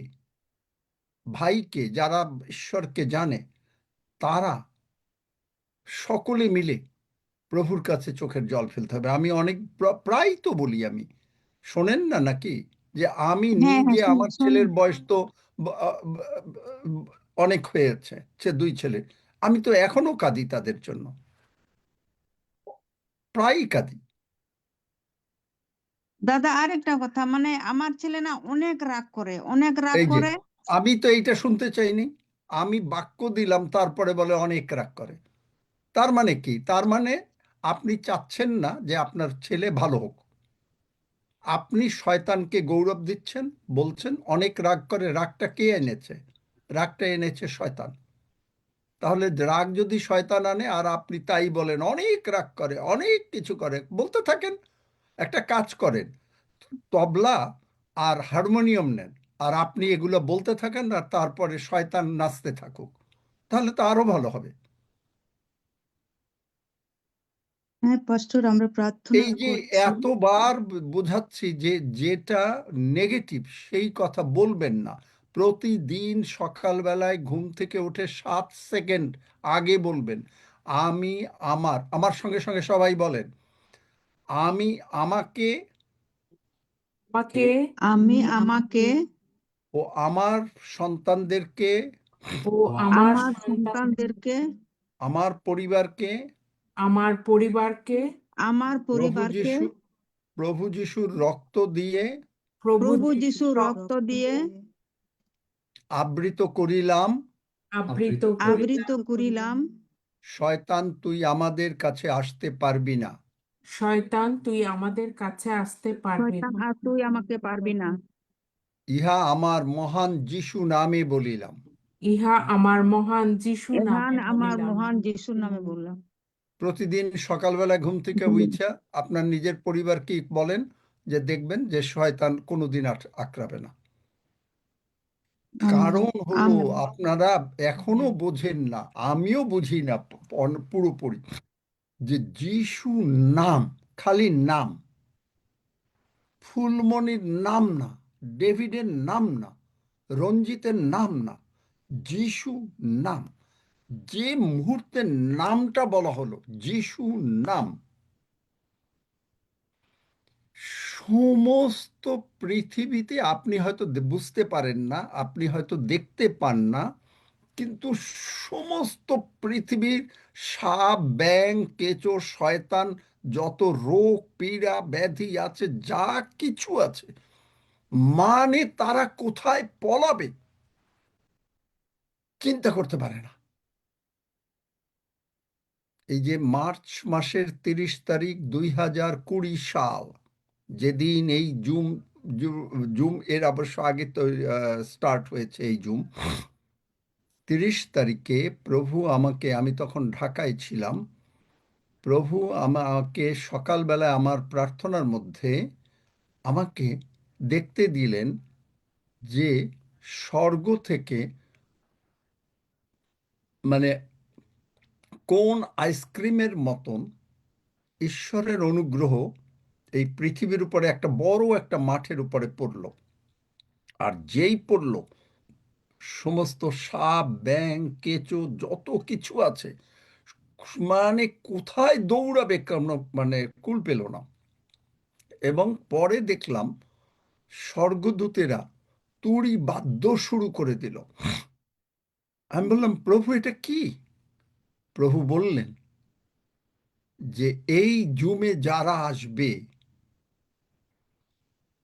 ভাইকে, যারা ঈশ্বরকে জানে, তারা সকলে মিলে প্রভুর কাছে চোখের জল ফেলতে হবে। আমি অনেক প্রায় তো বলি, আমি শোনেন না নাকি? যে আমি হ্যাঁ নিজে হ্যাঁ আমার ছেলের বয়স তো অনেক হয়েছে, সে 2 ছেলে, আমি তো এখনো কাঁদি তাদের জন্য, প্রায়ই কাঁদি। দাদা আরেকটা কথা, মানে আমার ছেলে না অনেক রাগ করে, অনেক রাগ এই যে করে। আমি তো এইটা শুনতে চাইনি, আমি বাক্য দিলাম তারপরে বলে অনেক রাগ করে। তার মানে কি? তার মানে আপনি চাচ্ছেন না যে আপনার ছেলে ভালো হোক, আপনি শয়তানকে গৌরব দিচ্ছেন, বলছেন অনেক রাগ করে। রাগটা কে এনেছে? রাগটা এনেছে শয়তান। তাহলে রাগ যদি শয়তান আনে আর আপনি তাই বলেন অনেক রাগ করে, অনেক কিছু করে, বলতে থাকেন। একটা কাজ করেন, তবলা আর হারমোনিয়াম নেন, আর আপনি এগুলো বলতে থাকেন, আর তারপরে শয়তান নাচতে থাকুক, তাহলে তো আরো ভালো হবে। হ্যাঁ পাস্টর, আমরা প্রার্থনা এই যে করছি। এতবার বোঝাচ্ছি যে যেটা নেগেটিভ সেই কথা বলবেন না। প্রতিদিন সকালবেলায় ঘুম থেকে উঠে 7 সেকেন্ড আগে বলবেন আমি আমার, আমার সঙ্গে সঙ্গে সবাই বলেন আমি আমাকে আমাকে আমি আমাকে ও আমার সন্তানদেরকে, ও আমার আমার সন্তান, সন্তানদেরকে, আমার পরিবারকে আমার পরিবারকে আমার প্রভু পরিবারকে যিশু, প্রভু যিশুর রক্ত দিয়ে প্রভু প্রভু যিশুর যিশুর রক্ত রক্ত দিয়ে আবৃত করিলাম। আবৃত আবৃত করিলাম। শয়তান তুই আমাদের কাছে আসতে পারবি না। শয়তান তুই আমাদের কাছে আসতে পারবি শয়তান না। আর তুই আমাকে পারবি না। ইহা আমার মহান যিশু নামে বলিলাম। ইহা আমার মহান যিশু এহান নামে আমার বলিলাম। মহান যিশুর নামে বললাম। প্রতিদিন সকালবেলা ঘুম থেকে উঠা আপনার নিজের পরিবারকে বলেন, যে দেখবেন যে শয়তান কোনোদিন আঁকড়াবে না। কারণ হলো আমেন। আপনারা এখনো বোঝেন না, আমিও বুঝি না পুরোপুরি, যে যিশু নাম খালি নাম, ফুলমণির নাম না, ডেভিডের নাম না, রঞ্জিতের নাম না, যিশু নাম। যে মুহূর্তে নামটা বলা হলো যিশু নাম, সমস্ত পৃথিবীতে, আপনি হয়তো বুঝতে পারেন না, আপনি হয়তো দেখতে পান না, কিন্তু সমস্ত পৃথিবীর সাপ, ব্যাঙ, কেঁচো, শয়তান, যত রোগ পীড়া ব্যাধি আছে, যা কিছু আছে, মানে তারা কোথায় পলাবে চিন্তা করতে পারে না। এই যে মার্চ মাসের 30 তারিখ 2020 সাল, যেদিন এই জুম এর অবশ্য আগে তো স্টার্ট হয়েছে এই জুম, 30 তারিখে প্রভু আমাকে, আমি তখন ঢাকায় ছিলাম, প্রভু আমাকে সকালবেলায় আমার প্রার্থনার মধ্যে আমাকে দেখতে দিলেন যে স্বর্গ থেকে, মানে কোন আইসক্রিমের মতন ঈশ্বরের অনুগ্রহ এই পৃথিবীর উপরে একটা বড় একটা মাঠের উপরে পড়ল। আর যেই পড়ল, সমস্ত সাপ, ব্যাঙ, কেঁচো, যত কিছু আছে, মানে কোথায় দৌড়াবে মানে কুল পেল না। এবং পরে দেখলাম স্বর্গদূতেরা তুড়ি বাদ্য শুরু করে দিল। আমি বললাম প্রভু এটা কি? প্রভু বললেন যে এই জুমে যারা আসবে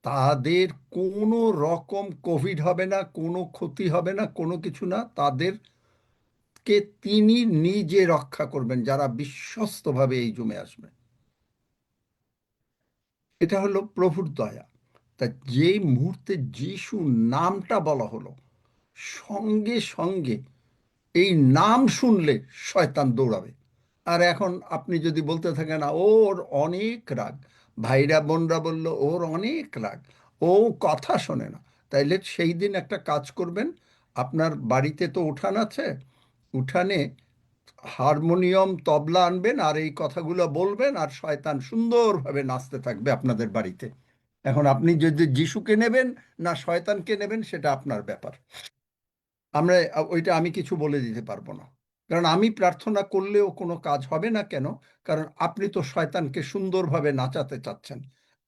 তাদের কোনো রকম কোভিড হবে না, কোনো ক্ষতি হবে না, কোনো কিছু না, তাদেরকে তিনি নিজে রক্ষা করবেন যারা বিশ্বস্তভাবে এই জুমে আসবে। এটা হলো প্রভুর দয়া। তা যেই মুহূর্তে যিশু নামটা বলা হলো, সঙ্গে সঙ্গে এই নাম শুনলে শয়তান দৌড়াবে। আর এখন আপনি যদি বলতে থাকেন ওর অনেক রাগ, ভাইরা বোনরা বলল ওর অনেক রাগ, ও কথা শোনে না, তাইলে সেই দিন একটা কাজ করবেন, আপনার বাড়িতে তো উঠান আছে, উঠানে হারমোনিয়াম তবলা আনবেন আর এই কথাগুলো বলবেন, আর শয়তান সুন্দরভাবে নাচতে থাকবে আপনাদের বাড়িতে। এখন আপনি যদি যিশুকে নেবেন না শয়তানকে নেবেন সেটা আপনার ব্যাপার। ওইটা আমি কিছু বলে দিতে পারবো না, কারণ আমি প্রার্থনা করলেও কোনো কাজ হবে না। কেন? কারণ আপনি তো শয়তানকে সুন্দরভাবে নাচাতে চাচ্ছেন।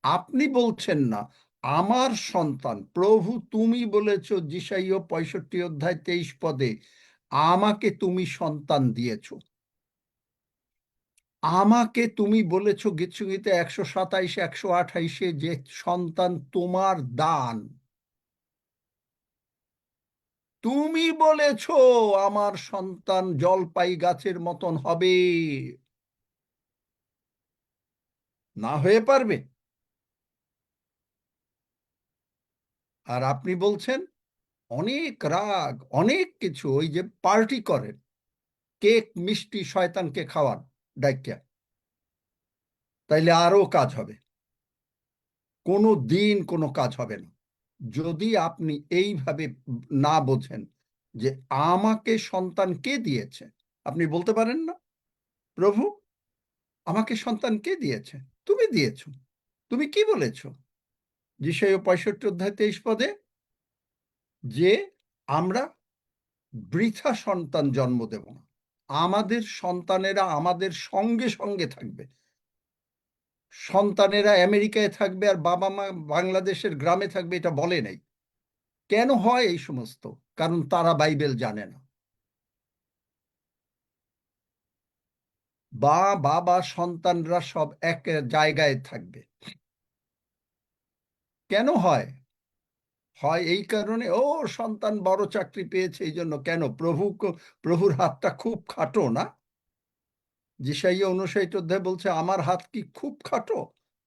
আপনি বলছেন না, আমার সন্তান, প্রভু তুমি বলেছ যিশাইয় 65 অধ্যায় 23 পদে, আমাকে তুমি সন্তান দিয়েছ। আমাকে তুমি বলেছ গীতসংগীতে 127 128 যে সন্তান তোমার দান। তুমি বলেছ আমার সন্তান জলপাই গাছের মতন হবে, না হয়ে পারবে? আর আপনি বলছেন অনেক রাগ, অনেক কিছু, ওই যে পার্টি করেন, কেক মিষ্টি শয়তানকে খাওয়ান ডাইকা, তাইলে আরো কাজ হবে। কোনো দিন কোনো কাজ হবে না যদি আপনি এইভাবে না বোঝেন যে আমাকে সন্তান কে দিয়েছে। আপনি বলতে পারেন না, প্রভু আমাকে সন্তান কে দিয়েছে? তুমি দিয়েছ। তুমি কি বলেছ যিশাইয় 65 অধ্যায় 23 পদে? যে আমরা বৃথা সন্তান জন্ম দেব না, আমাদের সন্তানেরা আমাদের সঙ্গে সঙ্গে থাকবে। সন্তানেরা আমেরিকায় থাকবে আর বাবা মা বাংলাদেশের গ্রামে থাকবে, এটা বলে নাই। কেন হয় এই সমস্ত? কারণ তারা বাইবেল জানে না। বাবা সন্তানরা সব এক জায়গায় থাকবে। কেন হয়? হয় এই কারণে, ও সন্তান বড় চাকরি পেয়েছে এই জন্য। কেন? প্রভুর হাতটা খুব খাটো না? যিশাইয়া 59 অধ্যায় বলছে আমার হাত কি খুব খাটো,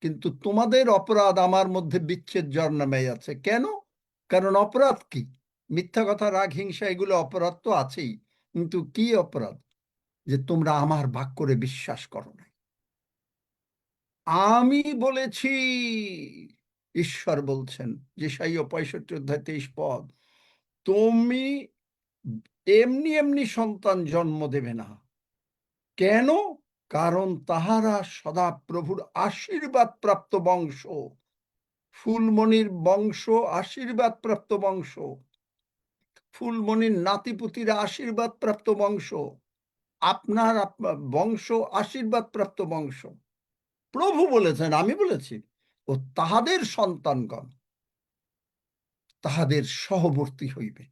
কিন্তু তোমাদের অপরাধ আমার মধ্যে বিচ্ছেদ জন্মায় আছে। কেন? কারণ অপরাধ কি? মিথ্যা কথা, রাগ, হিংসা, এগুলো অপরাধ তো আছেই, কিন্তু কি অপরাধ? যে তোমরা আমার বাক্যে বিশ্বাস করো না। আমি বলেছি, ঈশ্বর বলছেন যিশাইয়া 65 অধ্যায় 23 পদ, তুমি এমনি এমনি সন্তান জন্ম দেবে না। কেন? কারণ তাহারা সদা প্রভুর আশীর্বাদ প্রাপ্ত বংশ। ফুলমণির বংশ আশীর্বাদ প্রাপ্ত বংশ, ফুলমণির নাতিপুতিরা আশীর্বাদ প্রাপ্ত বংশ, আপনার বংশ আশীর্বাদ প্রাপ্ত বংশ। প্রভু বলেছেন, আমি বলেছি, ও তাহাদের সন্তানগণ তাহাদের সহবর্তী হইবে।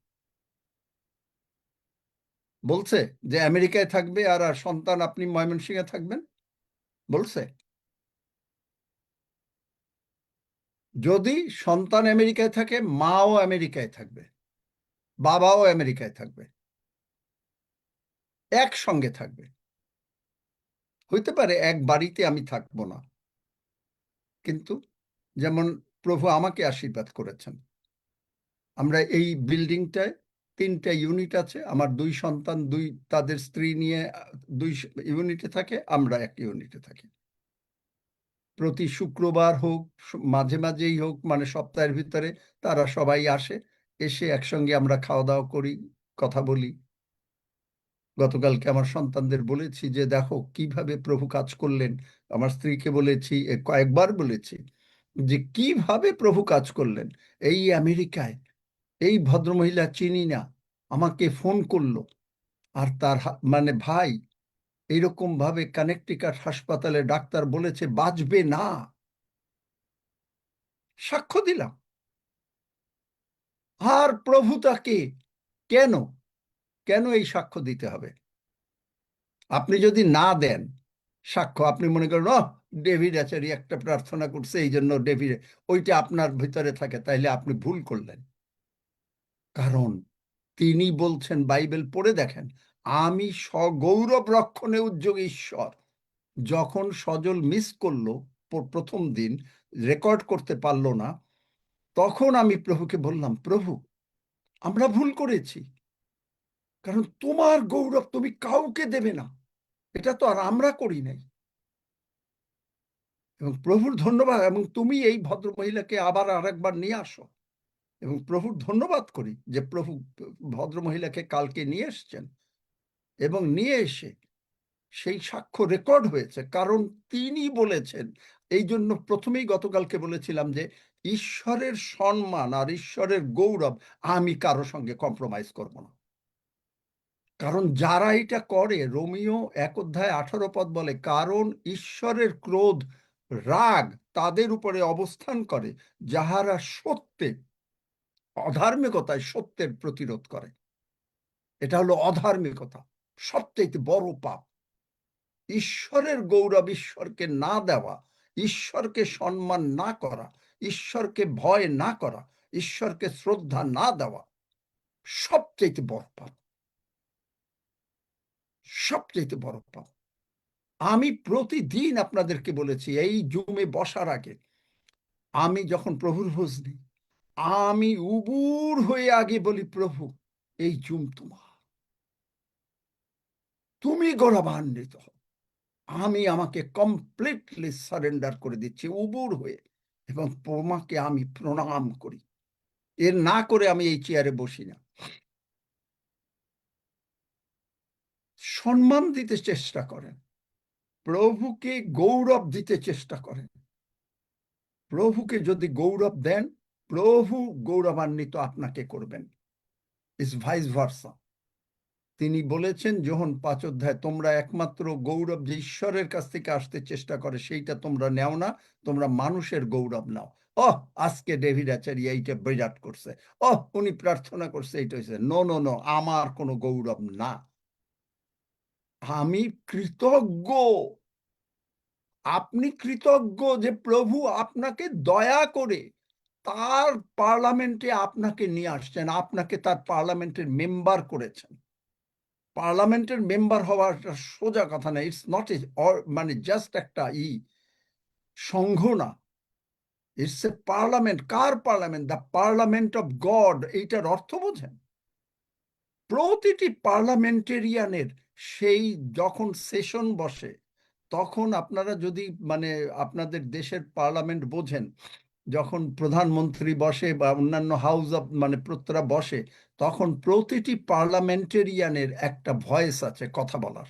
বলছে যে আমেরিকায় থাকবে আর সন্তান আপনি ময়মনসিংহে থাকবেন? বলছে? যদি সন্তান আমেরিকায় থাকে, মাও আমেরিকায় থাকবে, বাবাও আমেরিকায় থাকবে, একসঙ্গে থাকবে। হইতে পারে এক বাড়িতে আমি থাকবো না, কিন্তু যেমন প্রভু আমাকে আশীর্বাদ করেছেন, আমরা এই বিল্ডিংটায় 3টা ইউনিট আছে, আমার 2 সন্তান তাদের স্ত্রী নিয়ে 2 ইউনিটে থাকে, আমরা এক ইউনিটে থাকি। প্রতি শুক্রবার হোক, মাঝে মাঝেই হোক, মানে সপ্তাহের ভিতরে তারা সবাই আসে, এসে একসঙ্গে আমরা খাওয়া দাওয়া করি, কথা বলি। গতকালকে আমার সন্তানদের বলেছি যে দেখো কিভাবে প্রভু কাজ করলেন। আমার স্ত্রীকে বলেছি, কয়েকবার বলেছি যে কিভাবে প্রভু কাজ করলেন। এই আমেরিকায় এই ভদ্রমহিলা চিনি না, আমাকে ফোন করলো, আর তার মানে ভাই এইরকম ভাবে কানেকটিকাট হাসপাতালে ডাক্তার বলেছে বাঁচবে না। সাক্ষ্য দিলাম। আর প্রভু তাকে কেন কেন এই সাক্ষ্য দিতে হবে? আপনি যদি না দেন সাক্ষ্য, আপনি মনে করেন ডেভিড আচারি একটা প্রার্থনা করছে এই জন্য ডেভিড, ওইটা আপনার ভিতরে থাকে, তাইলে আপনি ভুল করলেন। কারণ তিনি বলছেন, বাইবেল পড়ে দেখেন, আমি সগৌরব রক্ষণে উদ্যোগ ঈশ্বর। যখন সজল মিস করলো প্রথম দিন, রেকর্ড করতে পারলো না, তখন আমি প্রভুকে বললাম, প্রভু আমরা ভুল করেছি, কারণ তোমার গৌরব তুমি কাউকে দেবে না, এটা তো আর আমরা করি নাই। এবং প্রভুর ধন্যবাদ, এবং তুমি এই ভদ্র মহিলাকে আবার আরেকবার নিয়ে আসো, এবং প্রভুর ধন্যবাদ করি যে প্রভু ভদ্র মহিলাকে কালকে নিয়ে এসছেন, এবং নিয়ে এসে সেই সাক্ষ্য রেকর্ড হয়েছে, কারণ তিনি বলেছেন। এই জন্য প্রথমেই গতকালকে বলেছিলাম যে ঈশ্বরের সম্মান আর ঈশ্বরের গৌরব আমি কারো সঙ্গে কম্প্রোমাইজ করব না। কারণ যারা এটা করে, রোমিও 1 অধ্যায় 18 পদ বলে, কারণ ঈশ্বরের ক্রোধ রাগ তাদের উপরে অবস্থান করে যাহারা সত্যে, অধার্মিকতায় সত্যের প্রতিরোধ করে। এটা হলো অধার্মিকতা, সবচেয়ে বড় পাপ। ঈশ্বরের গৌরব ঈশ্বরকে না দেওয়া, ঈশ্বরকে সম্মান না করা, ঈশ্বরকে ভয় না করা, ঈশ্বরকে শ্রদ্ধা না দেওয়া সবচেয়ে বড় পাপ, সবচেয়ে বড় পাপ। আমি প্রতিদিন আপনাদেরকে বলেছি, এই জুমে বসার আগে আমি যখন প্রভুর ভোজ নিই, আমি উবুর হয়ে আগে বলি, প্রভু এই জুম তোমার, তুমি গৌরবান্বিত হও। আমি আমাকে কমপ্লিটলি সারেন্ডার করে দিচ্ছি উবুর হয়ে, এবং তোমাকে আমি প্রণাম করি। এর না করে আমি এই চেয়ারে বসি না। সম্মান দিতে চেষ্টা করেন, প্রভুকে গৌরব দিতে চেষ্টা করেন। প্রভুকে যদি গৌরব দেন, প্রভু গৌরবান্বিত আপনাকে করবেন। ইস ভাইস ভার্সা। তিনি বলেছেন যোহন 5 অধ্যায়, তোমরা একমাত্র গৌরব যে ঈশ্বরের কাছ থেকে আসতে চেষ্টা করে সেইটা তোমরা নেও না, তোমরা মানুষের গৌরব নাও। আজকে ডেভিড আচার্য এইটা বিরাট করছে, উনি প্রার্থনা করছে, এইটা হয়েছে। নো নো নো, আমার কোনো গৌরব না। আমি কৃতজ্ঞ। আপনি কৃতজ্ঞ যে প্রভু আপনাকে দয়া করে তার পার্লামেন্টে আপনাকে নিয়ে আসছেন, আপনাকে তার পার্লামেন্টের মেম্বার করেছেন। পার্লামেন্টের মেম্বার হওয়ার সোজা কথা না, ইটস নট এ মানে জাস্ট একটা সংঘ না, it's a parliament. Car parliament? The parliament of god. এইটার অর্থ বোঝেন? প্রতিটি পার্লামেন্টেরিয়ানের সেই যখন সেশন বসে, তখন আপনারা যদি মানে আপনাদের দেশের পার্লামেন্ট বোঝেন, যখন প্রধানমন্ত্রী বসে বা অন্যান্য হাউস অফ মানে প্রত্যেকটা বসে, তখন প্রতিটি পার্লামেন্টেরিয়ানের একটা ভয়েস আছে কথা বলার।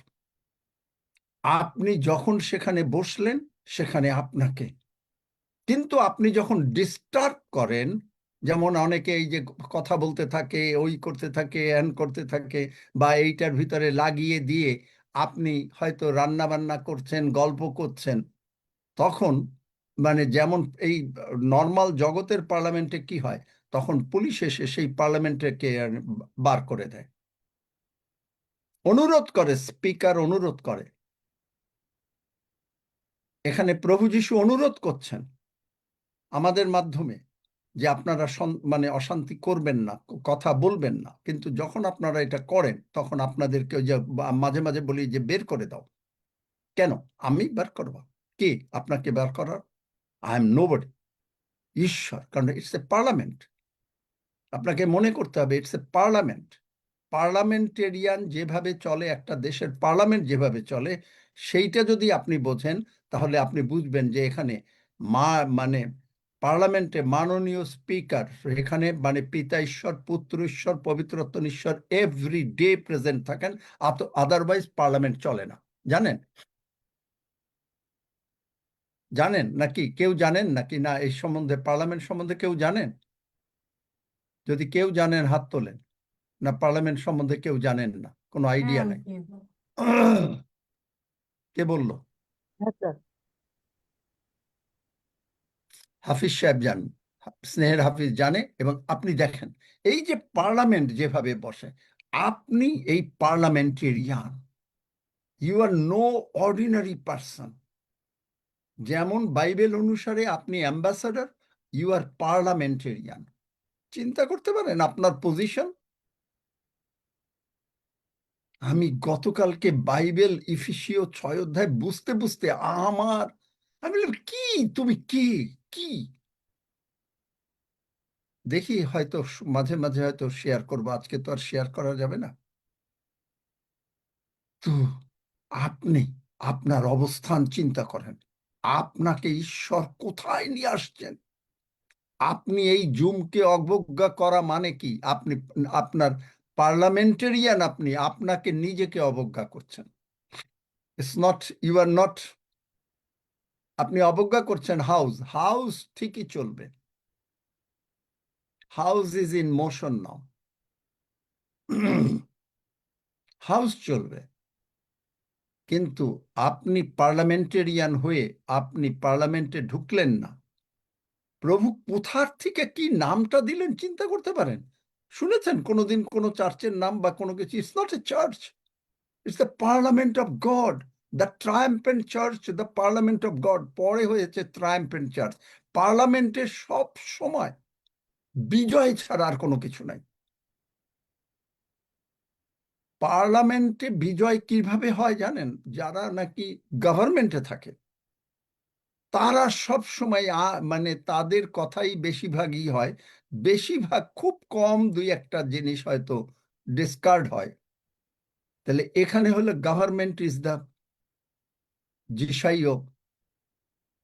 আপনি যখন সেখানে বসলেন, সেখানে আপনাকে, কিন্তু আপনি যখন ডিস্টার্ব করেন, যেমন অনেকে এই যে কথা বলতে থাকে, ওই করতে থাকে, এন করতে থাকে, বা এইটার ভিতরে লাগিয়ে দিয়ে আপনি হয়তো রান্না বান্না করছেন, গল্প করছেন, তখন মানে যেমন এই নর্মাল জগতের পার্লামেন্টে কি হয়, তখন পুলিশ এসে সেই পার্লামেন্টকে বার করে দেয়, অনুরোধ করে, স্পিকার অনুরোধ করে। এখানে প্রভু যীশু অনুরোধ করছেন আমাদের মাধ্যমে যে আপনারা মানে অশান্তি করবেন না, কথা বলবেন না। কিন্তু যখন আপনারা এটা করেন, তখন আপনাদেরকে যে মাঝে মাঝে বলি যে বের করে দাও। কেন? আমি বের করবো? কে আপনাকে বের করার? I am nobody. ঈশ্বর, কারণ ইটস এ পার্লামেন্ট। আপনাকে মনে করতে হবে ইটস এ পার্লামেন্ট। পার্লামেন্টেরিয়ান যেভাবে চলে, একটা দেশের পার্লামেন্ট যেভাবে চলে, সেইটা যদি আপনি বোঝেন, তাহলে আপনি বুঝবেন যে এখানে মানে পার্লামেন্টে মাননীয় স্পিকার, এখানে মানে পিতা ঈশ্বর, পুত্র ঈশ্বর, পবিত্রত্ব ঈশ্বর এভরি ডে প্রেজেন্ট থাকেন। আদারওয়াইজ পার্লামেন্ট চলে না। জানেন? জানেন নাকি? কেউ জানেন নাকি না এই সম্বন্ধে, পার্লামেন্ট সম্বন্ধে কেউ জানেন? যদি কেউ জানেন হাত তোলেন। না, পার্লামেন্ট সম্বন্ধে কেউ জানেন না, কোনো আইডিয়া নেই। কে বলল? হাফিজ সাহেব জানেন, স্নেহের হাফিজ জানে। এবং আপনি দেখেন এই যে পার্লামেন্ট যেভাবে বসে, আপনি এই parliamentarian, you are no ordinary person. যেমন বাইবেল অনুসারে আপনি অ্যাম্বাসাডার, ইউ আর পার্লামেন্টেরিয়ান। চিন্তা করতে পারেন আপনার পজিশন। আমি গতকালকে বাইবেল ইফিসীয় 6 অধ্যায় বুঝতে বুঝতে আমি বললাম, কি তুমি কি কি দেখি, হয়তো মাঝে মাঝে হয়তো শেয়ার করবো, আজকে তো আর শেয়ার করা যাবে না। তো আপনি আপনার অবস্থান চিন্তা করেন, আপনাকে ঈশ্বর কোথায় নিয়ে আসছেন। আপনি এই জুমকে অবজ্ঞা করা মানে কি? আপনি আপনার পার্লামেন্টেরিয়ান, আপনি আপনাকে নিজেকে অবজ্ঞা করছেন। It's not, you are not, আপনি অবজ্ঞা করছেন হাউস ঠিকই চলবে। House is in motion now. House চলবে। কিন্তু আপনি পার্লামেন্টেরিয়ান হয়ে আপনি পার্লামেন্টে ঢুকলেন না, প্রভু কোথার থেকে কি নামটা দিলেন চিন্তা করতে পারেন? শুনেছেন কোনোদিন কোনো চার্চের নাম বা কোনো কিছু? It's not a church, it's the parliament of God, the triumphant church, the parliament of God. পরে হয়েছে ট্রায়াম্পেন্ট চার্চ। পার্লামেন্টে সব সময় বিজয় ছাড়া আর কোনো কিছু নাই। পার্লামেন্টে বিজয় কিভাবে হয় জানেন? যারা নাকি গভর্নমেন্টে থাকে তারা সব সময় মানে তাদের কথাই বেশিরভাগই হয়, বেশিরভাগ, খুব কম দুই একটা জিনিস হয়তো ডিসকার্ড হয়। তাহলে এখানে হলো গভর্নমেন্ট ইজ দ্য যিশাইয়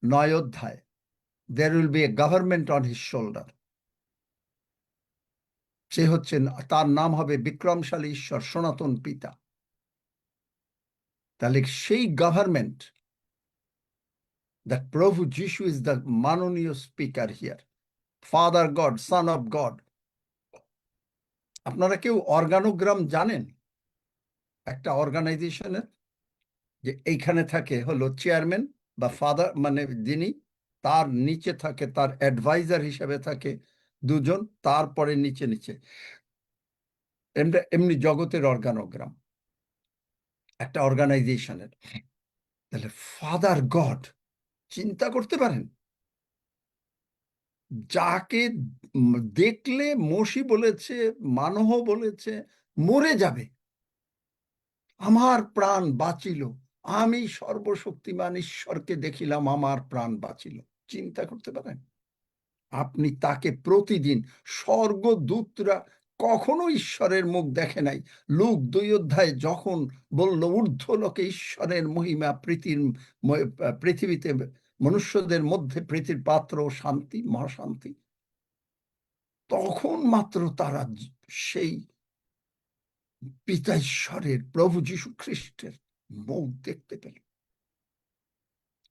9 অধ্যায়, there will be a government on his shoulder। সে হচ্ছেন, তার নাম হবে বিক্রমশালী ঈশ্বর, সনাতন পিতা। তাহলে সেই গভর্নমেন্ট, that প্রভু যিশু is the মাননীয় speaker here, father god, son of god. আপনারা কেউ অর্গানোগ্রাম জানেন একটা অর্গানাইজেশনের? যে এইখানে থাকে হলো চেয়ারম্যান বা ফাদার, মানে যিনি, তার নিচে থাকে তার অ্যাডভাইজার হিসেবে থাকে দুজন, তারপরে নিচে নিচে, এমনি জগতের অর্গানোগ্রাম একটা অর্গানাইজেশনের। তাহলে ফাদার গড, চিন্তা করতে পারেন, যাকে দেখলে মসি বলেছে, মানহ বলেছে মরে যাবে, আমার প্রাণ বাঁচিল, আমি সর্বশক্তিমান ঈশ্বরকে দেখিলাম, আমার প্রাণ বাঁচিল। চিন্তা করতে পারেন? আপনি তাকে প্রতিদিন, স্বর্গদূতরা কখনো ঈশ্বরের মুখ দেখে নাই। লুক 2 অধ্যায় যখন বলল ঊর্ধ্বলোকে ঈশ্বরের মহিমা, পৃথিবীতে মনুষ্যদের মধ্যে প্রীতির পাত্র শান্তি, মহাশান্তি, তখন মাত্র তারা সেই পিতা ঈশ্বরের, প্রভু যীশু খ্রিস্টের মুখ দেখতে পেল।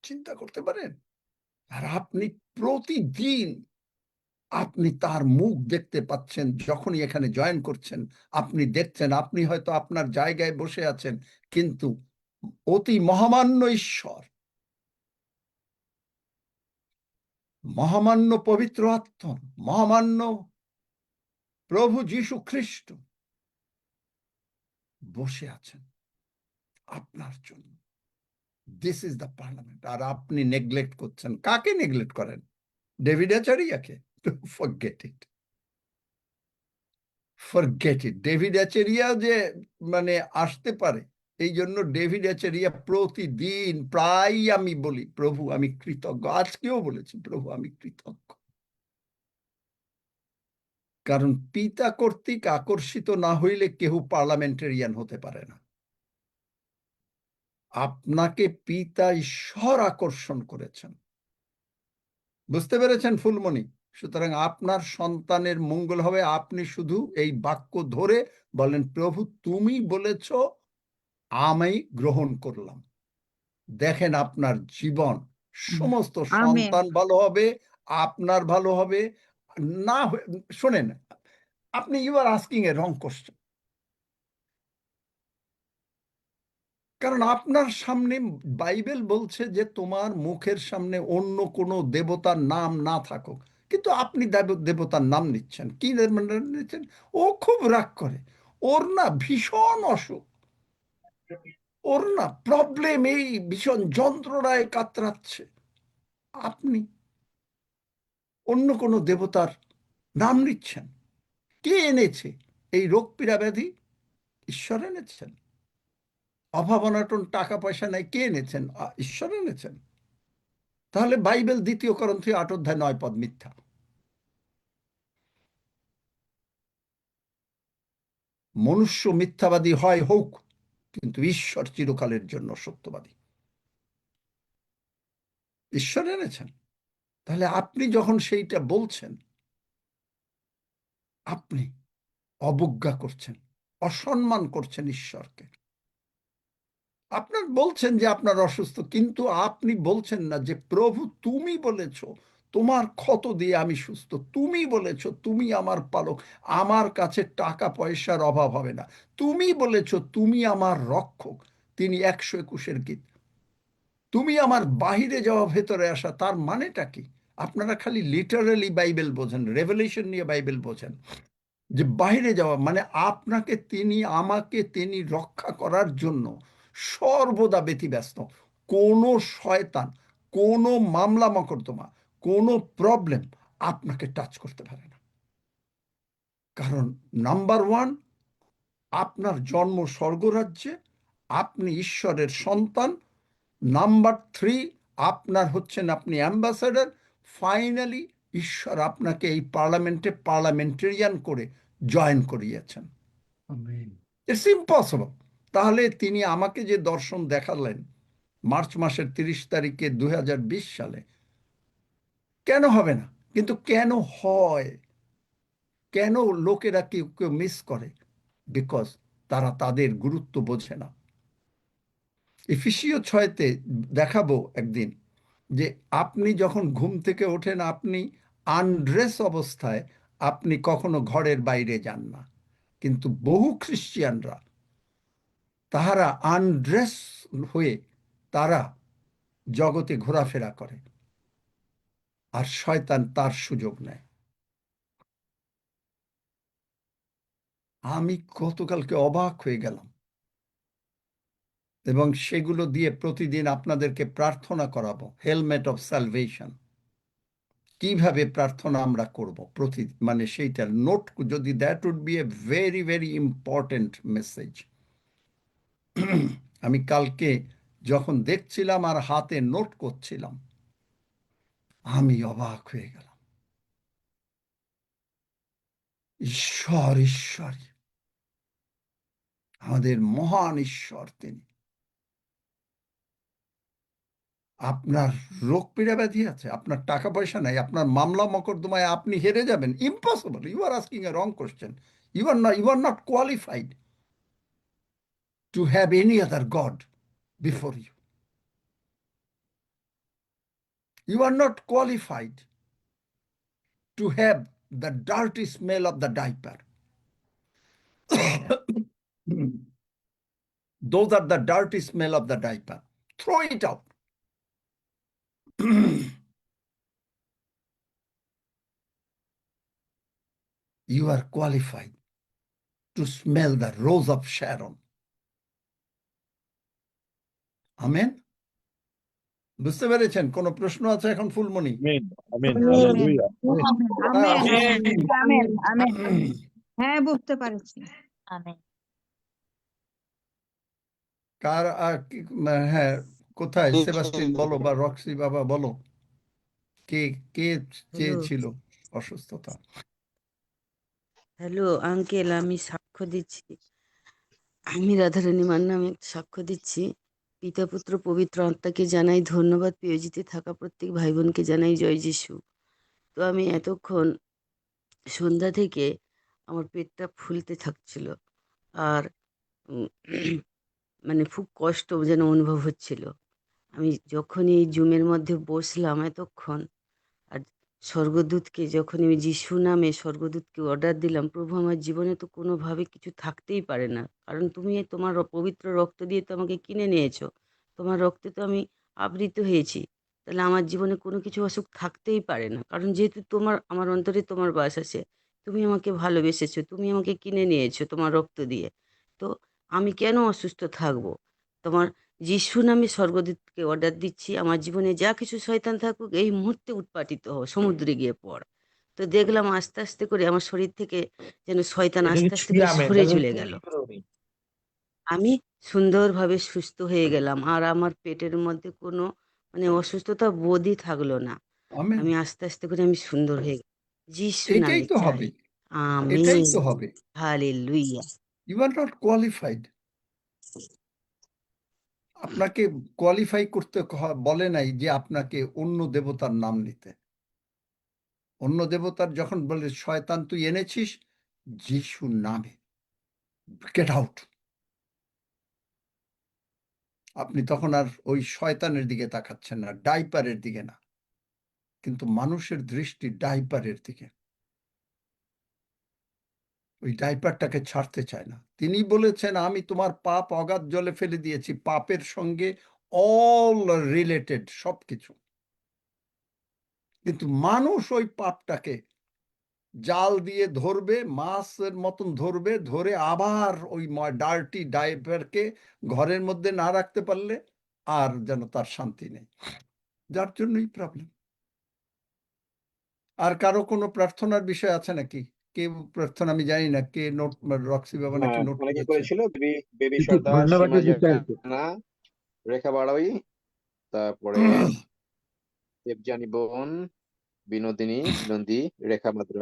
চিন্তা করতে পারেন? আর আপনি প্রতিদিন আপনি তার মুখ দেখতে পাচ্ছেন। যখনই এখানে জয়েন করছেন আপনি দেখছেন, আপনি হয়তো আপনার জায়গায় বসে আছেন, কিন্তু অতি মহামান্য ঈশ্বর, মহামান্য পবিত্র আত্মা, মহামান্য প্রভু যীশু খ্রিস্ট বসে আছেন আপনার জন্য। This is the parliament. আর আপনি নেগলেক্ট করছেন। কাকে নেগলেক্ট করেন? ডেভিড আচারিয়াকে? Forget it, forget it. David Acharya যে মানে আসতে পারে, এই জন্য ডেভিড আচারিয়া প্রতিদিন প্রায় আমি বলি, প্রভু আমি কৃতজ্ঞ। আজকেও বলেছি, প্রভু আমি কৃতজ্ঞ। কারণ পিতা কর্তৃক আকর্ষিত না হইলে কেউ পার্লামেন্টেরিয়ান হতে পারে না। আপনাকে পিতা ঈশ্বর আকর্ষণ করেছেন, বুঝতে পেরেছেন ফুলমণি? সুতরাং আপনার সন্তানের মঙ্গল হবে। আপনি শুধু এই বাক্য ধরে বলেন, প্রভু তুমি বলেছ, আমি গ্রহণ করলাম। দেখেন আপনার জীবন, সমস্ত সন্তান ভালো হবে, আপনার ভালো হবে। না শোনেন, আপনি you are asking a wrong question. কারণ আপনার সামনে বাইবেল বলছে যে তোমার মুখের সামনে অন্য কোনো দেবতার নাম না থাকুক, কিন্তু আপনি দেবতার নাম নিচ্ছেন। কি নিচ্ছেন? ও খুব রাগ করে, ওর না ভীষণ অসুখ, ওর না প্রবলেম, এই ভীষণ যন্ত্রণায় কাতরাচ্ছে, আপনি অন্য কোনো দেবতার নাম নিচ্ছেন। কে এনেছে এই রোগ পীড়া ব্যাধি? ঈশ্বর এনেছেন। অভাব অনটন, টাকা পয়সা নাই, কে এনেছেন? ঈশ্বর এনেছেন। তাহলে বাইবেল 2 করন্থী 8 অধ্যায় 9 পদ মিথ্যা। মনুষ্য মিথ্যাবাদী হয় হোক, কিন্তু ঈশ্বর চিরকালের জন্য সত্যবাদী। ঈশ্বর এনেছেন। তাহলে আপনি যখন সেইটা বলছেন, আপনি অবজ্ঞা করছেন, অসম্মান করছেন ঈশ্বরকে। আপনার বলছেন যে আপনার অসুস্থ, কিন্তু আপনি বলছেন না যে প্রভু তুমি বলেছ তোমার ক্ষত দিয়ে আমি সুস্থ, তুমি বলেছ তুমি আমার পালক, আমার কাছে টাকা পয়সার অভাব হবে না, তুমি বলেছ তুমি আমার রক্ষক। তিনি 121 গীত। তুমি আমার বাহিরে যাওয়া ভেতরে আসা, তার মানেটা কি? আপনারা খালি লিটারালি বাইবেল বোঝেন, রেভেলেশন নিয়ে বাইবেল বোঝেন, যে বাইরে যাওয়া মানে আপনাকে তিনি আমাকে তিনি রক্ষা করার জন্য সর্বদা ব্যতিব্যস্ত। কোনো শয়তান, কোনো মামলা মকদ্দমা, কোনো প্রবলেম আপনাকে টাচ করতে পারে না। কারণ নাম্বার 1, আপনার জন্ম স্বর্গরাজ্যে, আপনি ঈশ্বরের সন্তান। নাম্বার 3, আপনার হচ্ছেন আপনি অ্যাম্বাসেডর। ফাইনালি ঈশ্বর আপনাকে এই পার্লামেন্টে পার্লামেন্টেরিয়ান করে জয়েন করিয়েছেন। It's impossible. তাহলে তিনি আমাকে যে দর্শন দেখালেন মার্চ মাসের 30 তারিখে 2020 সালে, কেন হবে না? কিন্তু কেন হয়, কেন লোকেরা কেউ কেউ মিস করে? বিকজ তারা তাদের গুরুত্ব বোঝে না। এফেসীয় 6-তে দেখাবো একদিন যে আপনি যখন ঘুম থেকে ওঠেন, আপনি আনড্রেস অবস্থায় আপনি কখনো ঘরের বাইরে যান না। কিন্তু বহু খ্রিস্টিয়ানরা তাহারা আনড্রেস হয়ে তারা জগতে ঘোরাফেরা করে, আর শয়তান তার সুযোগ নেয়। আমি গতকালকে অবাক হয়ে গেলাম, এবং সেগুলো দিয়ে প্রতিদিন আপনাদেরকে প্রার্থনা করাবো। হেলমেট অফ সালভেশন, কিভাবে প্রার্থনা আমরা করব প্রতি, মানে সেইটার নোট যদি, that would be a very very important message. আমি কালকে যখন দেখছিলাম আর হাতে নোট করছিলাম, আমি অবাক হয়ে গেলাম। ঈশ্বর, ঈশ্বর, আমাদের মহান ঈশ্বর তিনি। আপনার রোগ পীড়া ব্যাধি আছে, আপনার টাকা পয়সা নাই, আপনার মামলা মকদ্দমায় আপনি হেরে যাবেন, impossible. You are asking a wrong question. You are not qualified to have any other God before you. You are not qualified to have the dirty smell of the diaper. Those are the dirty smell of the diaper. Throw it out. You are qualified to smell the rose of Sharon. Amen. বুঝতে পেরেছেন? কোন প্রশ্ন আছে এখন ফুলমণি? হ্যাঁ, বুঝতে পারছি। কার হ্যাঁ, কোথায়? সেবাস্টিন বলো, বা রক্সি বাবা বলো, কে কে চেয়েছিল অসুস্থতা? হ্যালো আঙ্কেল, আমি সাক্ষ্য দিচ্ছি। আমি রাধারানী মান্না, আমি একটা সাক্ষ্য দিচ্ছি। পিতা পুত্র পবিত্র আত্মাকে জানাই ধন্যবাদ, পিওজিতে থাকা প্রত্যেক ভাই বোনকে জানাই জয় যিশু। তো আমি এতক্ষণ সন্ধ্যা থেকে আমার পেটটা ফুলতে থাকছিল, আর মানে খুব কষ্ট যেন অনুভব হচ্ছিল। আমি যখন এই জুমের মধ্যে বসলাম এতক্ষণ, আর স্বর্গদূতকে যখন আমি যিশু নামে স্বর্গদূতকে অর্ডার দিলাম, প্রভু আমার জীবনে তো কোনোভাবে কিছু থাকতেই পারে না, কারণ তুমি তোমার পবিত্র রক্ত দিয়ে তো আমাকে কিনে নিয়েছো, তোমার রক্তে তো আমি আবৃত হয়েছি, তাহলে আমার জীবনে কোনো কিছু অসুখ থাকতেই পারে না, কারণ যেহেতু তোমার আমার অন্তরে তোমার বাস আছে, তুমি আমাকে ভালোবেসেছো, তুমি আমাকে কিনে নিয়েছো তোমার রক্ত দিয়ে, তো আমি কেন অসুস্থ থাকবো? তোমার যিশু নামে স্বর্গদূতকে অর্ডার দিচ্ছি, আমার জীবনে যা কিছু শয়তান থাকুক এই মুহূর্তে উৎপাটিত হও, সমুদ্রে গিয়ে পড়। তো দেখলাম আস্তে আস্তে করে আমার শরীর থেকে যেন শয়তান আস্তে আস্তে করে সরে চলে গেল, আমি সুন্দরভাবে সুস্থ হয়ে গেলাম, আর আমার পেটের মধ্যে কোনো মানে অসুস্থতা বোধই থাকলো না। আমেন। আমি আস্তে আস্তে করে আমি সুন্দর হয়ে গেলাম, যিশু এটাই নামে তো চাই। হবে, এটাই তো হবে। Hallelujah. You are not qualified. আপনাকে কোয়ালিফাই করতে বলে নাই যে আপনাকে অন্য দেবতার নাম নিতে। অন্য দেবতার যখন বলে শয়তান তুই এনেছিস, যিশুর নামে গেট আউট, আপনি তখন আর ওই শয়তানের দিকে তাকাচ্ছেন না, ডাইপারের দিকে না, কিন্তু মানুষের দৃষ্টি ডাইপারের দিকে। ওই ডাইপারটাকে ছাড়তে চায় না। তিনি বলেছেন, আমি তোমার পাপ অগাধ জলে ফেলে দিয়েছি, পাপের সঙ্গে অল রিলেটেড সবকিছু। কিন্তু মানুষ ওই পাপটাকে জাল দিয়ে ধরবে, মাছের মতন ধরবে, ধরে আবার ওই ডার্টি ডাইপারকে ঘরের মধ্যে না রাখতে পারলে আর যেন তার শান্তি নেই। যার জন্যই প্রবলেম। আর কারো কোনো প্রার্থনার বিষয় আছে নাকি? কে প্রার্থনা আমি জানি না, কে নোট, রক্সি বাবা নাকি নোট অনেকে করেছে। করেছিল বেবি একটু সর্দার, ধন্যবাদ সীমা দিতে আর কি। জানা, রেখা বাড়াই, তারপরে দেবজানী বোন, বিনোদিনী নন্দী, রেখা মাদ্র।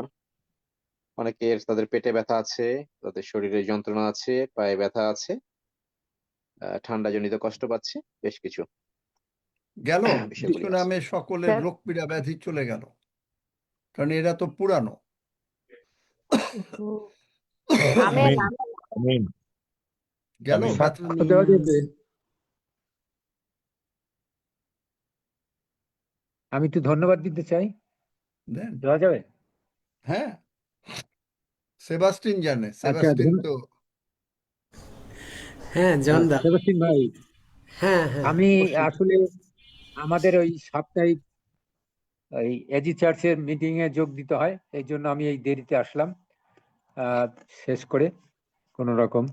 অনেকের তাদের পেটে ব্যথা আছে, তাদের শরীরে যন্ত্রণা আছে, পায়ে ব্যথা আছে, ঠান্ডা জনিত কষ্ট পাচ্ছে, বেশ কিছু গেল বিষয়গুলি যিশু আছে। নামে সকলের রোগ পীড়া ব্যাধি চলে গেল, কারণ এরা তো পুরানো। আমেন আমিন। গেল আমিন। ব্যথা। সাক্ষ্য দেওয়া যাবে? আমি একটু ধন্যবাদ দিতে চাই, দেন। দেওয়া যাবে? হ্যাঁ, সেবাস্টিন জানে। আচ্ছা, সেবাস্টিন তো হ্যাঁ জনদা, সেবাস্টিন ভাই, হ্যাঁ হ্যাঁ আমি অবশ্যই। আসলে আমাদের ওই সাপ্তাহিক এই এজি চার্চের মিটিং এ যোগ দিতে হয়, এই জন্য আমি এই দেরিতে আসলাম শেষ করে কোন রকম।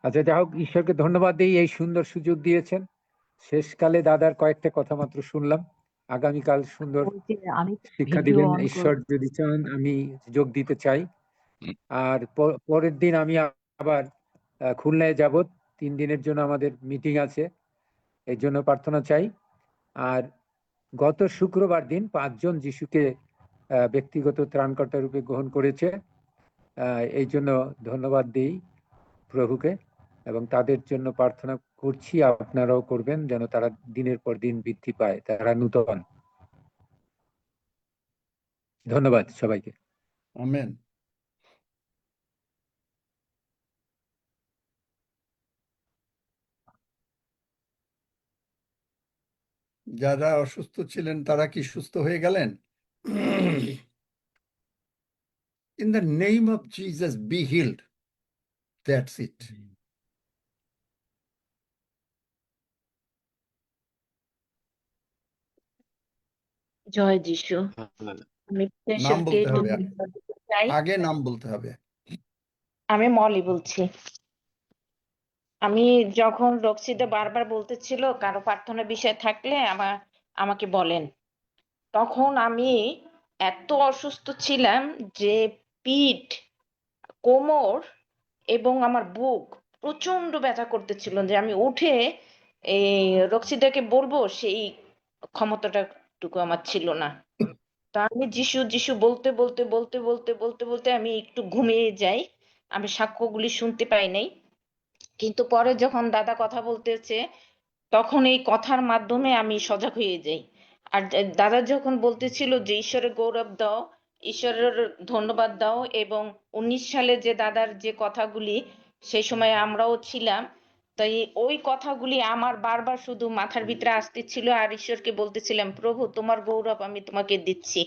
আচ্ছা, যাই হোক, ঈশ্বরকে ধন্যবাদ দিই, এই সুন্দর সুযোগ দিয়েছেন। শেষকালে দাদার কয়েকটা কথা মাত্র শুনলাম। আগামীকাল সুন্দর শিক্ষা দিবেন ঈশ্বর যদি চান, আমি যোগ দিতে চাই। আর পরের দিন আমি আবার খুলনায় যাব, 3 দিনের জন্য আমাদের মিটিং আছে, এই জন্য প্রার্থনা চাই। আর গত শুক্রবার দিন 5 জন যিশুকে ব্যক্তিগত ত্রাণকর্তা রূপে গ্রহণ করেছে, এই জন্য ধন্যবাদ দিই প্রভুকে এবং তাদের জন্য প্রার্থনা করছি, আপনারাও করবেন যেন তারা দিনের পর দিন বৃদ্ধি পায়, তারা নূতন। ধন্যবাদ সবাইকে। আমেন। যারা অসুস্থ ছিলেন তারা কি সুস্থ হয়ে গেলেন? In the name of Jesus, be healed. That's it. জয় যিশু। আমি নাম ঈশ্বরকে বলতে হবে, ধন্যবাদ দিতে চাই। আগে নাম বলতে হবে। আমি মলি বলছি। আমি যখন রক্সিদা বারবার বলতেছিল কারো প্রার্থনা বিষয় থাকলে আমাকে বলেন, তখন আমি এত অসুস্থ ছিলাম যে পিঠ, কোমর এবং আমার বুক প্রচন্ড ব্যথা করতেছিল, যে আমি উঠে এই রক্সিদাকে বলবো সেই ক্ষমতাটুকু আমার ছিল না। তো আমি যিশু যিশু বলতে বলতে বলতে বলতে বলতে বলতে আমি একটু ঘুমিয়ে যাই, আমি সাক্ষ্যগুলি শুনতে পাই নাই। কিন্তু পরে যখন দাদা কথা বলতেছে তখন এই কথার মাধ্যমে আমি সজাগ হয়ে যাই। আর দাদা যখন বলতেছিল যে ঈশ্বরের গৌরব দাও, ঈশ্বরের ধন্যবাদ দাও, এবং 19 সালে যে দাদার যে কথাগুলি সেই সময় আমরাও ছিলাম, তাই ওই কথাগুলি আমার বারবার শুধু মাথার ভিতরে আসতেছিল, আর ঈশ্বরকে বলতেছিলাম, প্রভু তোমার গৌরব আমি তোমাকে দিচ্ছি,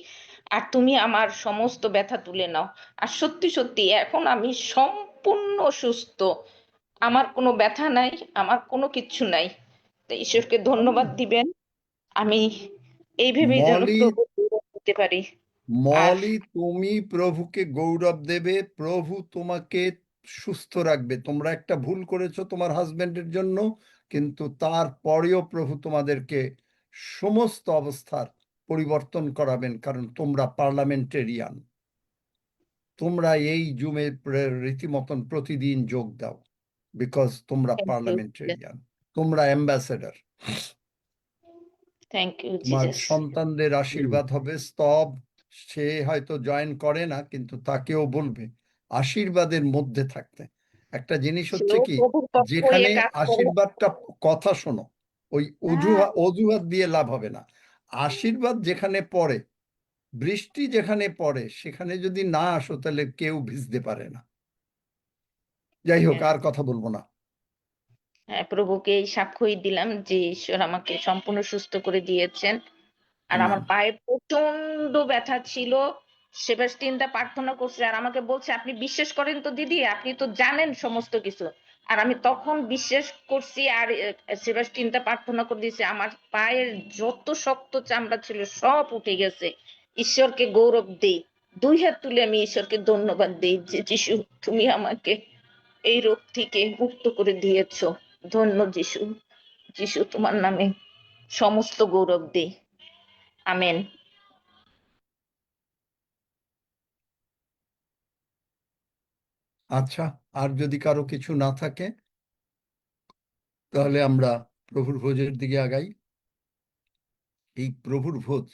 আর তুমি আমার সমস্ত ব্যথা তুলে নাও। আর সত্যি সত্যি এখন আমি সম্পূর্ণ সুস্থ, আমার কোনো ব্যথা নাই, আমার কোনো কিচ্ছু নাই। তো ঈশ্বরকে ধন্যবাদ দিবেন, আমি এই ভেবেই যেন মলি, প্রভু দিতে পারি। আর মলি, তুমি প্রভুকে গৌরব দেবে, প্রভু তোমাকে সুস্থ রাখবে। তোমরা একটা ভুল করেছো তোমার হাজবেন্ডের জন্য, কিন্তু তারপরেও প্রভু তোমাদেরকে সমস্ত অবস্থার পরিবর্তন করাবেন, কারণ তোমরা পার্লামেন্টেরিয়ান। তোমরা এই জুমে রীতিমতন প্রতিদিন যোগ দাও, বিকজ তোমরা থ্যাংক ইউ, পার্লামেন্টেরিয়ান, তোমরা অ্যাম্বাসেডার। থ্যাংক ইউ তোমার জিসাস। সন্তানদের আশীর্বাদ হবে স্তব। সে হয়তো জয়েন করে না, কিন্তু তাকেও বলবে আশীর্বাদের মধ্যে থাকতে। একটা জিনিস হচ্ছে সেও কি, প্রভুর পক্ষ হয়ে যেখানে কাজ করে। আশীর্বাদটা, কথা শোনো, ওই অজুহাত দিয়ে লাভ হবে না। আশীর্বাদ যেখানে পড়ে, বৃষ্টি যেখানে পড়ে, সেখানে যদি না আসো তাহলে কেউ ভিজতে পারে না। যাই হোক, আর কথা বলবো না। হ্যাঁ, প্রভুকে এই সাক্ষ্যই দিলাম যে ঈশ্বর আমাকে সম্পূর্ণ সুস্থ করে দিয়েছেন। আর আমার আমেন। পায়ে প্রচন্ড ব্যথা ছিল, সেবাস্টিন দা প্রার্থনা করছে আর আমাকে বলছে আপনি বিশ্বাস করেন তো দিদি, আপনি তো জানেন সমস্ত কিছু। আর আমি তখন বিশ্বাস করছি আর সেবাস্টিন দা প্রার্থনা করে দিয়েছে, আমার পায়ের যত শক্ত চামড়া ছিল সব উঠে গেছে। ঈশ্বরকে গৌরব দেই, 2 হাত তুলে আমি ঈশ্বরকে ধন্যবাদ দেই যে যিশু তুমি আমাকে এই রোগ থেকে মুক্ত করে দিয়েছো। ধন্য যিশু, যিশু তোমার নামে সমস্ত গৌরব দেই। আমেন। আচ্ছা, আর যদি কারো কিছু না থাকে তাহলে আমরা প্রভুর ভোজের দিকে আগাই। এই প্রভুর ভোজ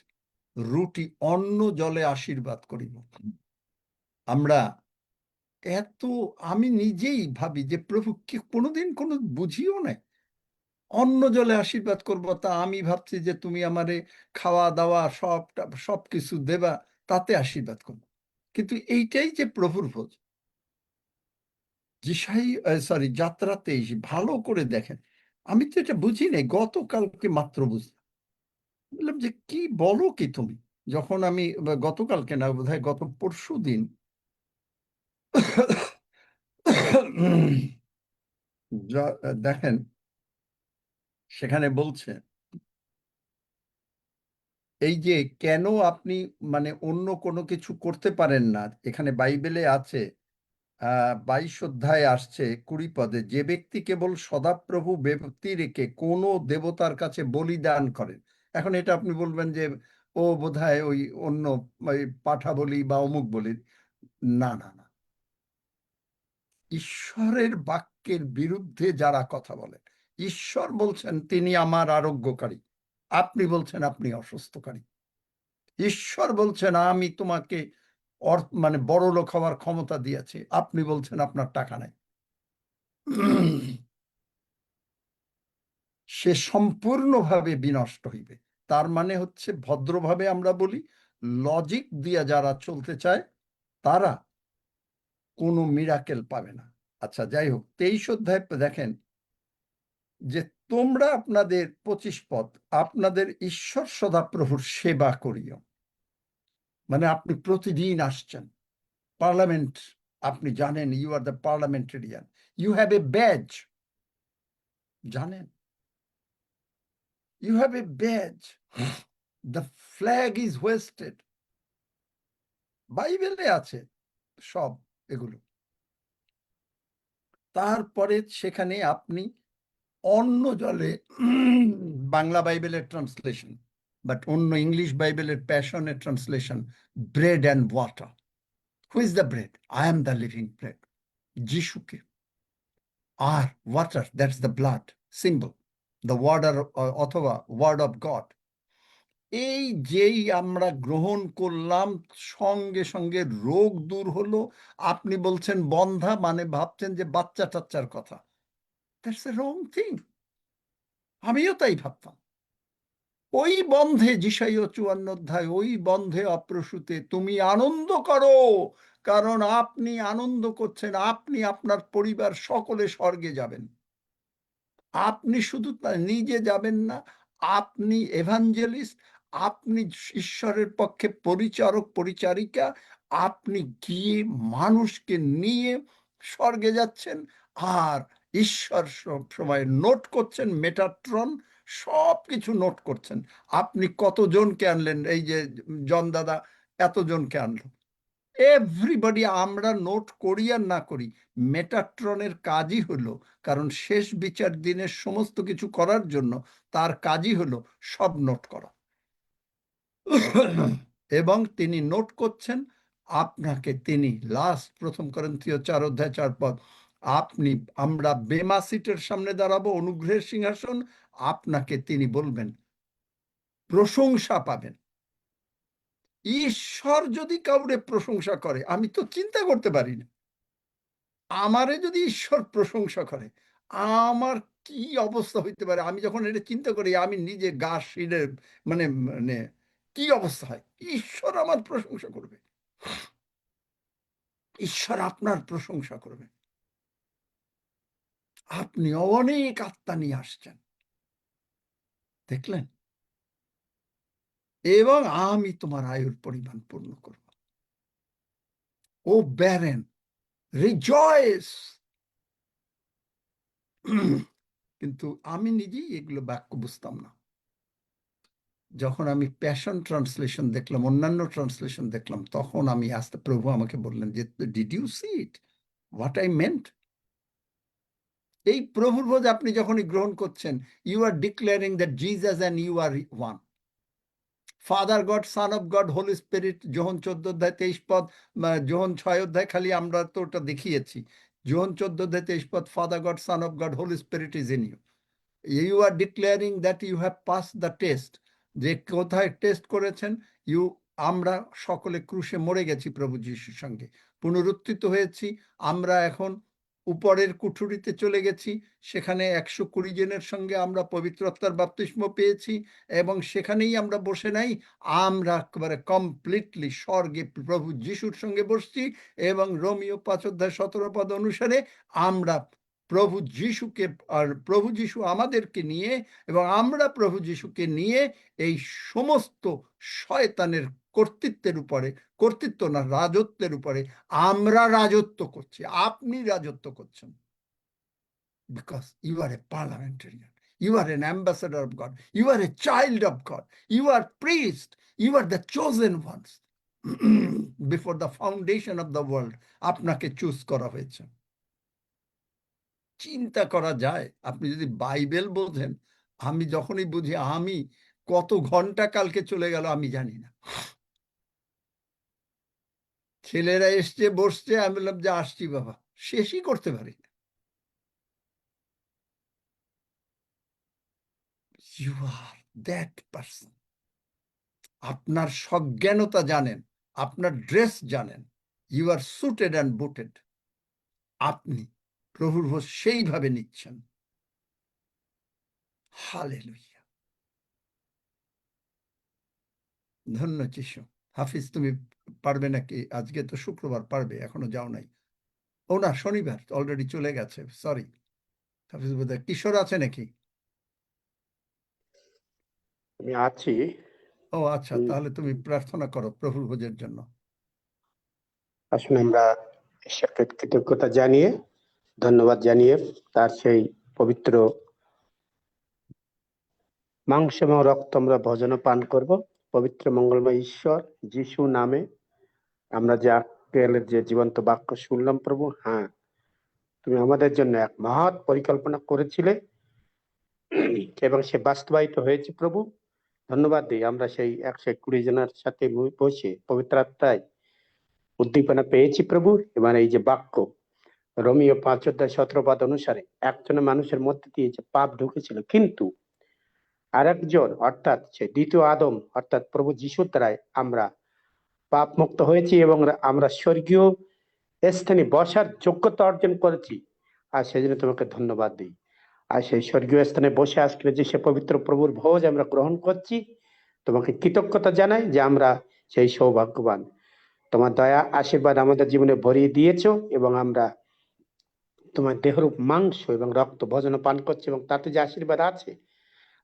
রুটি অন্ন জলে আশীর্বাদ করিব। আমরা আমি নিজেই ভাবি যে প্রভু কি কোনোদিন কোনো বুঝিও নাই অন্ন জলে আশীর্বাদ করব, তা আমি ভাবছি যে তুমি আমারে খাওয়া দাওয়া সব কিছু দেবা, তাতে আশীর্বাদ করবো। কিন্তু এইটাই যে প্রভুর ভোজ। যাত্রাতে এসে ভালো করে দেখেন, আমি তো এটা বুঝি নাই, গতকালকে মাত্র বুঝলাম। বললাম যে কি বলো কি তুমি, যখন আমি গতকালকে না বোধহয় গত পরশু দিন দেখেন সেখানে বলছে এই যে কেন আপনি মানে অন্য কোনো কিছু করতে পারেন না। এখানে বাইবেলে আছে 22 অধ্যায়ে আসছে 20 পদে, যে ব্যক্তি কেবল সদাপ্রভু ব্যক্তি রেখে কোনো দেবতার কাছে বলিদান করেন। এখন এটা আপনি বলবেন যে ও বোধহয় ওই অন্য পাঠা বলি বা অমুক বলি। না না না, ঈশ্বরের বাক্যের বিরুদ্ধে যারা কথা বলেন, ঈশ্বর বলছেন তিনি আমার আরোগ্যকারী, আপনি বলছেন আপনি অসুস্থকারী। ঈশ্বর বলছেন আমি তোমাকে মানে বড় লোক হওয়ার ক্ষমতা দিয়েছি, আপনি বলছেন আপনার টাকা নাই। সে সম্পূর্ণভাবে বিনষ্ট হইবে। তার মানে হচ্ছে ভদ্রভাবে আমরা বলি, লজিক দিয়ে যারা চলতে চায় তারা কোনো মিরাকেল পাবে না। আচ্ছা, যাই হোক, 23 অধ্যায় দেখেন যে তোমরা আপনাদের 25 পদ আপনাদের ঈশ্বর সদাপ্রভুর সেবা করিও। মানে আপনি প্রতিদিন আসছেন পার্লামেন্ট, আপনি জানেন you are the parliamentarian, you have a badge, জানেন you have a badge, the flag is hoisted, বাইবেলে আছে সব এগুলো। তারপরে সেখানে আপনি অন্য জলে, বাংলা বাইবেলের ট্রান্সলেশন, বাট অন্য ইংলিশ বাইবেলের প্যাশনের translation, bread and water. Who is the bread? I am the living bread, যিশুকে। আর water, that's the blood symbol, the water অথবা ওয়ার্ড অফ গড। এই যেই আমরা গ্রহণ করলাম সঙ্গে সঙ্গে রোগ দূর হলো। আপনি বলছেন বন্ধা, মানে ভাবছেন যে বাচ্চা টাচ্চার কথা। That's a wrong thing. আমিও তাই ভাবতাম। ওই বন্ধে যিশাইয়া 54 অধ্যায়, ওই বন্ধে অপ্রসূতে তুমি আনন্দ করো, কারণ আপনি আনন্দ করছেন, আপনি আপনার পরিবার সকলে স্বর্গে যাবেন। আপনি শুধু নিজে যাবেন না, আপনি এভাঞ্জেলিস্ট, আপনি ঈশ্বরের পক্ষে পরিচারক পরিচারিকা, আপনি গিয়ে মানুষকে নিয়ে স্বর্গে যাচ্ছেন। আর ঈশ্বর সব সময় নোট করছেন, মেটাট্রন সব কিছু নোট করছেন। আপনি কতজনকে আনলেন, এই যে জন দাদা এতজনকে আনলো, এভরিবডি। আমরা নোট করি আর না করি, মেটাট্রনের কাজই হলো, কারণ শেষ বিচার দিনের সমস্ত কিছু করার জন্য তার কাজই হলো সব নোট করা। এবং তিনি নোট করছেন আপনাকে, তিনি প্রথম করিন্থীয় 4 অধ্যায় 4 পদ, আমরা বেমা সিটের সামনে দাঁড়াবো, অনুগ্রহের সিংহাসন, আপনাকে তিনি বলবেন, প্রশংসা পাবেন। ঈশ্বর যদি কাউরে প্রশংসা করে, আমি তো চিন্তা করতে পারি না, আমারে যদি ঈশ্বর প্রশংসা করে আমার কি অবস্থা হইতে পারে। আমি যখন এটা চিন্তা করি আমি নিজে গা শিরে মানে মানে কি অবস্থা হয়। ঈশ্বর আমার প্রশংসা করবে, ঈশ্বর আপনার প্রশংসা করবে। আপনি অনেক আত্মা নিয়ে আসছেন, দেখলেন, এবং আমি তোমার আয়ুর পরিমাণ পূর্ণ করব। ও barren, rejoice. কিন্তু আমি নিজেই এগুলো বাক্য বুঝতাম না। যখন আমি প্যাশন ট্রান্সলেশন দেখলাম, অন্যান্য ট্রান্সলেশন দেখলাম, তখন আমি আস্তে প্রভু আমাকে বললেন যে did you see it what I meant. এই প্রভুর বোঝ আপনি যখনই গ্রহণ করছেন, you are declaring that Jesus and you are one. Father God, son of God, holy spirit, যোহন 14 অধ্যায় 23 পদ, যোহন 6 অধ্যায়, খালি আমরা তো ওটা দেখিয়েছি। যোহন 14 অধ্যায় 23 পদ, father God, son of God, holy spirit is in you. You are declaring that you have pass the test. যে কোথায় টেস্ট করেছেন? আমরা সকলে ক্রুশে মরে গেছি প্রভু যিশুর সঙ্গে, পুনরুত্থিত হয়েছি। আমরা এখন উপরের কুঠুরিতে চলে গেছি, সেখানে 120 জনের সঙ্গে আমরা পবিত্র আত্মার বাপ্তিস্ম পেয়েছি, এবং সেখানেই আমরা বসে নাই, আমরা একেবারে কমপ্লিটলি স্বর্গে প্রভু যিশুর সঙ্গে বসছি। এবং রোমিও 5 অধ্যায় 17 পদ অনুসারে আমরা প্রভু যিশুকে, আর প্রভু যিশু আমাদেরকে নিয়ে এবং আমরা প্রভু যিশুকে নিয়ে এই সমস্ত শয়তানের কর্তৃত্বের উপরে, কর্তৃত্ব না, রাজত্বের উপরে আমরা রাজত্ব করছি। আপনি রাজত্ব করছেন, because you are a parliamentarian, you are an ambassador of God, you are a child of God, you are priest, you are the chosen ones. Before the foundation of the world আপনাকে choose করা হয়েছে। চিন্তা করা যায়? আপনি যদি Bible বোঝেন, আমি যখনই বুঝি, আমি কত ঘন্টা কালকে চলে গেল আমি জানি না। ছেলেরা এসছে, বসছে, আমি বললাম যে আসছি বাবা, শেষই করতে পারি না। You are that person. আপনার সজ্ঞানতা জানেন, আপনার ড্রেস জানেন, you are suited and booted. আপনি প্রভুর ভোজ সেইভাবে নিচ্ছেন। হালেলুয়া, ধন্য যিশু। হাফিজ, তুমি পারবে নাকি? আজকে তো শুক্রবার, পারবে? এখনো যাও নাই? ও না, শনিবার অলরেডি চলে গেছে, সরি। হাফিজ বোধহয় কিশোর আছে নাকি? আমি আছি। ও আচ্ছা, তাহলে তুমি প্রার্থনা করো প্রভুর ভোজের জন্য। আসলে আমরা ঈশ্বরকে কৃতজ্ঞতা জানিয়ে, ধন্যবাদ জানিয়ে, তার সেই পবিত্র মাংস এবং রক্ত আমরা ভোজন পান করব। পবিত্র মঙ্গলময় ঈশ্বর যিশু নামে আমরা যে আজকের যে জীবন্ত বাক্য শুনলাম প্রভু, হ্যাঁ, তুমি আমাদের জন্য এক মহৎ পরিকল্পনা করেছিলে এবং সে বাস্তবায়িত হয়েছে প্রভু। ধন্যবাদ দিই, আমরা সেই 120 জনের সাথে বসে পবিত্র আত্মায় উদ্দীপনা পেয়েছি প্রভু। এবং এই যে বাক্য রোমিও 5 অধ্যায় 17 পদ অনুসারে একজনের মানুষের মধ্যে দিয়ে যে পাপ ঢুকেছিল, কিন্তু আরেকজন অর্থাৎ সে দ্বিতীয় আদম অর্থাৎ প্রভু যিশুর দ্বারাই আমরা পাপ মুক্ত হয়েছি এবং আমরা স্বর্গীয় স্থানে বসার যোগ্যতা অর্জন করেছি। আর সেই জন্য তোমাকে ধন্যবাদ দিই। আর সেই স্বর্গীয় স্থানে বসে আজকে যে সে পবিত্র প্রভুর ভোজ আমরা গ্রহণ করছি, তোমাকে কৃতজ্ঞতা জানাই যে আমরা সেই সৌভাগ্যবান। তোমার দয়া আশীর্বাদ আমাদের জীবনে ভরিয়ে দিয়েছো এবং আমরা তোমার দেহরূপ মাংস এবং রক্ত ভোজন পান করছি, এবং তাতে যে আশীর্বাদ আছে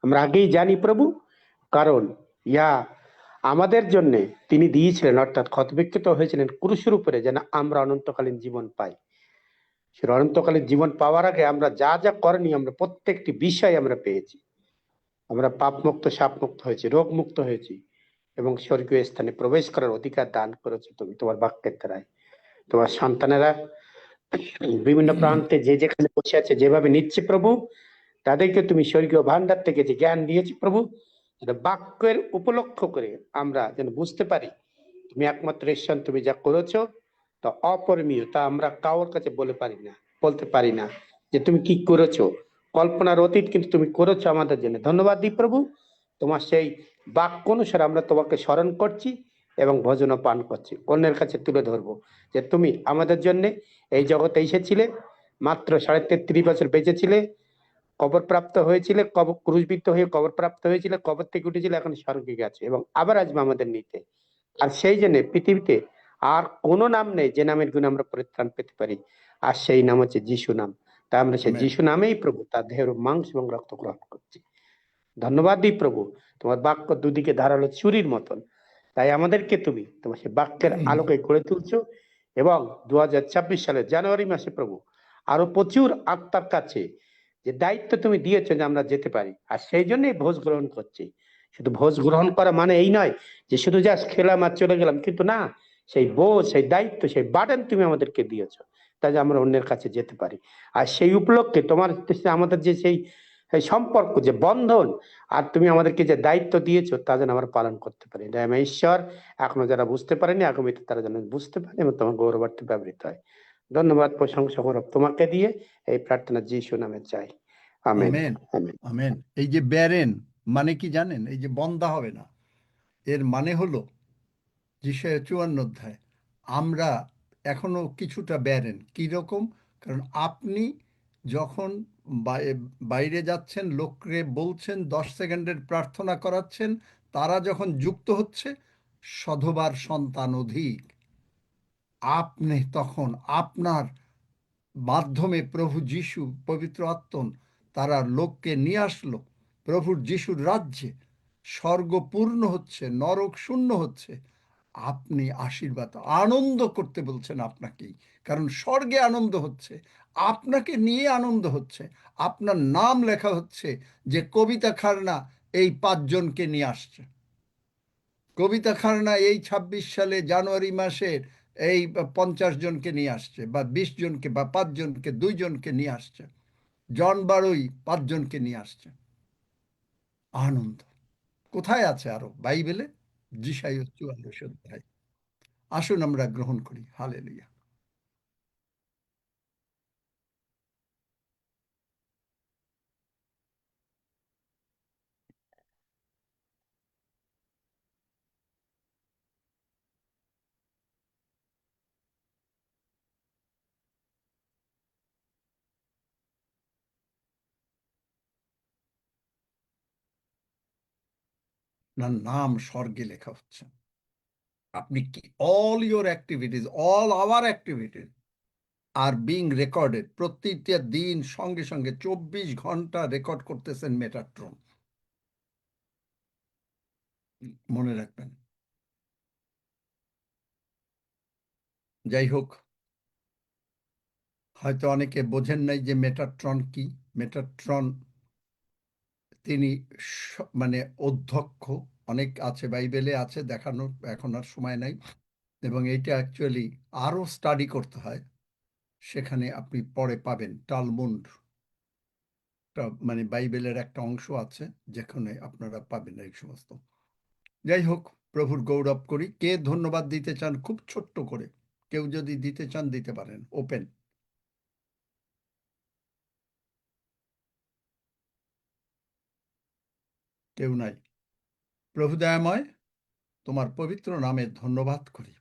আমরা আগেই জানি প্রভু, কারণ ইয়া আমাদের জন্য তিনি দিয়েছিলেন, অর্থাৎ ক্ষতবিক্ষত হয়েছিলেন ক্রুশের উপরে, যেন আমরা অনন্তকালীন জীবন পাই। সে অনন্তকালীন জীবন পাওয়ার আগে আমরা যা যা করেনি, আমরা প্রত্যেকটি বিষয় আমরা পেয়েছি। আমরা পাপ মুক্ত, সাপ মুক্ত হয়েছি, রোগ মুক্ত হয়েছি এবং স্বর্গীয় স্থানে প্রবেশ করার অধিকার দান করেছো তুমি তোমার বাক্যের দ্বারাই। তোমার সন্তানেরা বিভিন্ন প্রান্তে যে যেখানে বসে আছে, যেভাবে নিচ্ছে প্রভু, তাদেরকে তুমি স্বর্গীয় ভান্ডার থেকে যে জ্ঞান দিয়েছি প্রভু, বাক্যের উপলক্ষ করে আমরা যেন বুঝতে পারি তুমি একমাত্র ঈশ্বর, তুমি যা করেছো তা অপরিমেয়, তা আমরা কারোর কাছে বলতে পারি না যে তুমি কি করেছো। কল্পনার অতীত কিন্তু তুমি করেছো আমাদের জন্য। ধন্যবাদ দিই প্রভু, তোমার সেই বাক্য অনুসারে আমরা তোমাকে স্মরণ করছি এবং ভোজন পান করছি। অন্যের কাছে তুলে ধরবো যে তুমি আমাদের জন্য এই জগতে এসেছিলে, মাত্র 33.5 বছর বেঁচেছিলে, কবর প্রাপ্ত হয়েছিলে, ক্রুশবিদ্ধ হয়ে কবর প্রাপ্ত হয়েছিলে, কবর থেকে উঠেছিল, এখন স্বর্গে গেছে এবং আবার আসবে আমাদের নিতে। আর সেই জন্য পৃথিবীতে আর কোনো নাম নেই যে নামের গুণে আমরা পরিত্রাণ পেতে পারি, আর সেই নাম হচ্ছে যিশু নাম। তাই আমরা সেই যিশু নামেই প্রভু তার দেহের মাংস এবং রক্ত গ্রহণ করছি। ধন্যবাদ দিই প্রভু, তোমার বাক্য দুদিকে ধারালো ছুরির মতন, তাই আমাদেরকে তুমি তোমার সেই বাক্যের আলোকে গড়ে তুলছো এবং 2026 সালের জানুয়ারি মাসে প্রভু আরো প্রচুর আত্মার কাছে যে দায়িত্ব তুমি দিয়েছো যে আমরা যেতে পারি, আর সেই জন্যই ভোজ গ্রহণ করছি। শুধু ভোজ গ্রহণ করা মানে এই নয় যে শুধু জাস্ট খেলাম আর চলে গেলাম, কিন্তু না, সেই বোঝ, সেই দায়িত্ব, সেই বার্ডেন তুমি আমাদেরকে দিয়েছো, তাই যে আমরা অন্যের কাছে যেতে পারি। আর সেই উপলক্ষে তোমার সাথে আমাদের যে সেই সেই সম্পর্ক, যে বন্ধন, আর তুমি আমাদেরকে যে দায়িত্ব দিয়েছো তা যেন আমরা পালন করতে পারি। দয়াময় ঈশ্বর, এখনো যারা বুঝতে পারেনি আগামীতে তারা যেন বুঝতে পারে এবং তোমার গৌরবার্থে ব্যবহৃত হয়। ধন্যবাদ, প্রশংসা গৌরব তোমাকে দিয়ে এই প্রার্থনা যিশু নামে চাই, আমেন। Amen amen. আমেন। এই যে ব্যারেন মানে কি জানেন? এই যে বন্ধা হবে না, এর মানে হলো যিশায়া 54 অধ্যায়, আমরা এখনো কিছুটা ব্যারেন। কিরকম? কারণ আপনি যখন বাইরে যাচ্ছেন, লোকরে বলছেন, 10 সেকেন্ডের প্রার্থনা করাচ্ছেন, তারা যখন যুক্ত হচ্ছে, সধবার সন্তান অধিক। আপনি তখন আপনার মাধ্যমে প্রভু যিশু পবিত্র আত্মন তারা লোককে নিয়ে আসলো প্রভুর যিশুর রাজ্যে। স্বর্গ পূর্ণ হচ্ছে, নরক শূন্য হচ্ছে। আপনি আশীর্বাদ আনন্দ করতে বলছেন আপনাকেই, কারণ স্বর্গে আনন্দ হচ্ছে, আপনাকে নিয়ে আনন্দ হচ্ছে। আপনার নাম লেখা হচ্ছে যে কবিতা খারনা এই 5 জনকে নিয়ে আসছে। কবিতা খারনা এই 26 সালে জানুয়ারি মাসের এই 50 জনকে নিয়ে আসছে, বা 20 জনকে, বা 5 জনকে, 2 জনকে নিয়ে আসছে। জন বারোই 5 জনকে নিয়ে আসছে। আনন্দ কোথায় আছে আরো বাইবেলে? যিশায়া 44 অধ্যায়। আসুন আমরা গ্রহণ করি। হালেলুয়া। না, নাম স্বর্গে লেখা হচ্ছে। আপনি কি all your activities, all our activities are being recorded। প্রতিটা দিন সঙ্গে সঙ্গে 24 ঘন্টা রেকর্ড করতেছেন মেটাট্রন। মনে রাখবেন। যাই হোক, হয়তো অনেকে বোঝেন নাই যে মেটাট্রন কি। মেটাট্রন তিনি মানে অধ্যক্ষ, অনেক আছে বাইবেলে আছে, দেখানোর এখন আর সময় নাই। এবং এইটা অ্যাকচুয়ালি আরো স্টাডি করতে হয়, সেখানে আপনি পরে পাবেন। টালমুন্ড মানে বাইবেলের একটা অংশ আছে যেখানে আপনারা পাবেন এই সমস্ত। যাই হোক, প্রভুর গৌরব করি। কে ধন্যবাদ দিতে চান? খুব ছোট্ট করে কেউ যদি দিতে চান দিতে পারেন, ওপেন। কেউ নাই? প্রভু দয়াময়, তোমার পবিত্র নামে ধন্যবাদ করি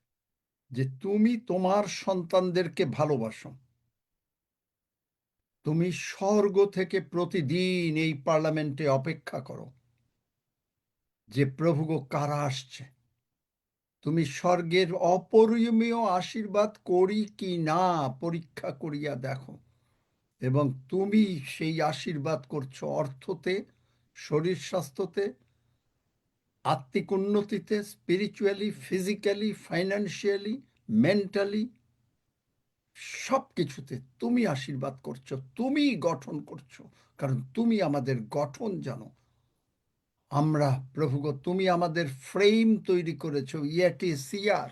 যে তুমি তোমার সন্তানদেরকে ভালোবাসো। তুমি স্বর্গ থেকে প্রতিদিন এই পার্লামেন্টে অপেক্ষা করো যে প্রভু গো কারা আসছে। তুমি স্বর্গের অপরিমেয় আশীর্বাদ করি কি না পরীক্ষা করিয়া দেখো, এবং তুমি সেই আশীর্বাদ করছো অর্থতে, শরীর স্বাস্থ্যতে, আত্মিক উন্নতিতে, স্পিরিচুয়ালি, ফিজিক্যালি, ফাইন্যান্সিয়ালি, মেন্টালি, সব কিছুতে তুমি আশীর্বাদ করছো, তুমি গঠন করছো, কারণ তুমি আমাদের গঠন জানো। আমরা প্রভুগো, তুমি আমাদের ফ্রেম তৈরি করেছো, ইয়েটিসিআর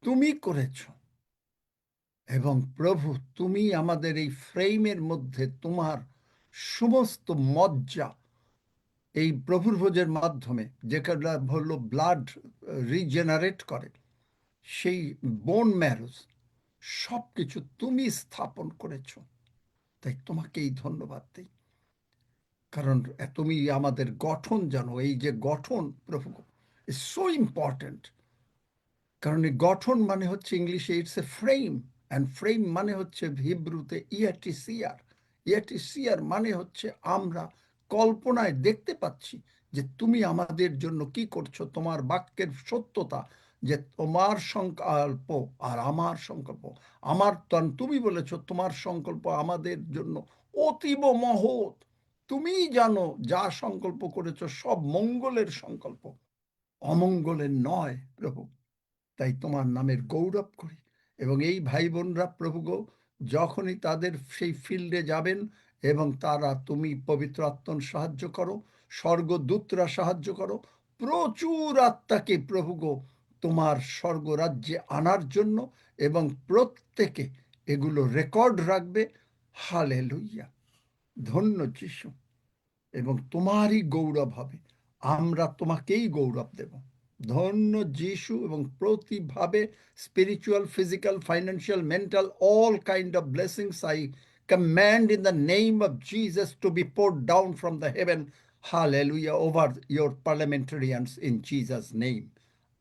তুমি করেছো। এবং প্রভু, তুমি আমাদের এই ফ্রেমের মধ্যে তোমার সমস্ত মজ্জা এই প্রভুর ভোজের মাধ্যমে, যেটা হলো ব্লাড রিজেনারেট করে, সেই বোন ম্যারোস, সব কিছু তুমি স্থাপন করেছো। তাই তোমাকেই ধন্যবাদ দিই, কারণ তুমি আমাদের গঠন জানো। এই যে গঠন প্রভু, ইজ সো ইম্পর্টেন্ট। কারণ এই গঠন মানে হচ্ছে ইংলিশে it's A frame, and frame মানে হচ্ছে হিব্রুতে ইয়েটিসিআর। ইয়েটিসিআর মানে হচ্ছে আমরা কল্পনায় দেখতে পাচ্ছি যে তুমি আমাদের জন্য কি করছো, তোমার বাক্যের সত্যতা, যে তোমার সংকল্প আর আমার সংকল্প। তুমি বলেছো তোমার সংকল্প আমাদের জন্য অতীব মহৎ। তুমি জানো যা সংকল্প করেছো সব মঙ্গলের সংকল্প, অমঙ্গলের নয় প্রভু। তাই তোমার নামের গৌরব করি। এবং এই ভাই বোনরা প্রভু গো, যখনই তাদের সেই ফিল্ডে যাবেন এবং তারা তুমি পবিত্র আত্মার সাহায্য করো, স্বর্গদূতরা সাহায্য করো, প্রচুর আত্মাকে প্রভু গো তোমার স্বর্গরাজ্যে আনার জন্য, এবং প্রত্যেকে এগুলো রেকর্ড রাখবে। হালেলুইয়া, ধন্য যিশু, এবং তোমারই গৌরব হবে, আমরা তোমাকেই গৌরব দেব। ধন্য যিশু, এবং প্রতিভাবে spiritual, physical, financial, mental, all kind of blessings I command in the name of Jesus to be poured down from the heaven, hallelujah, over your parliamentarians in Jesus' name.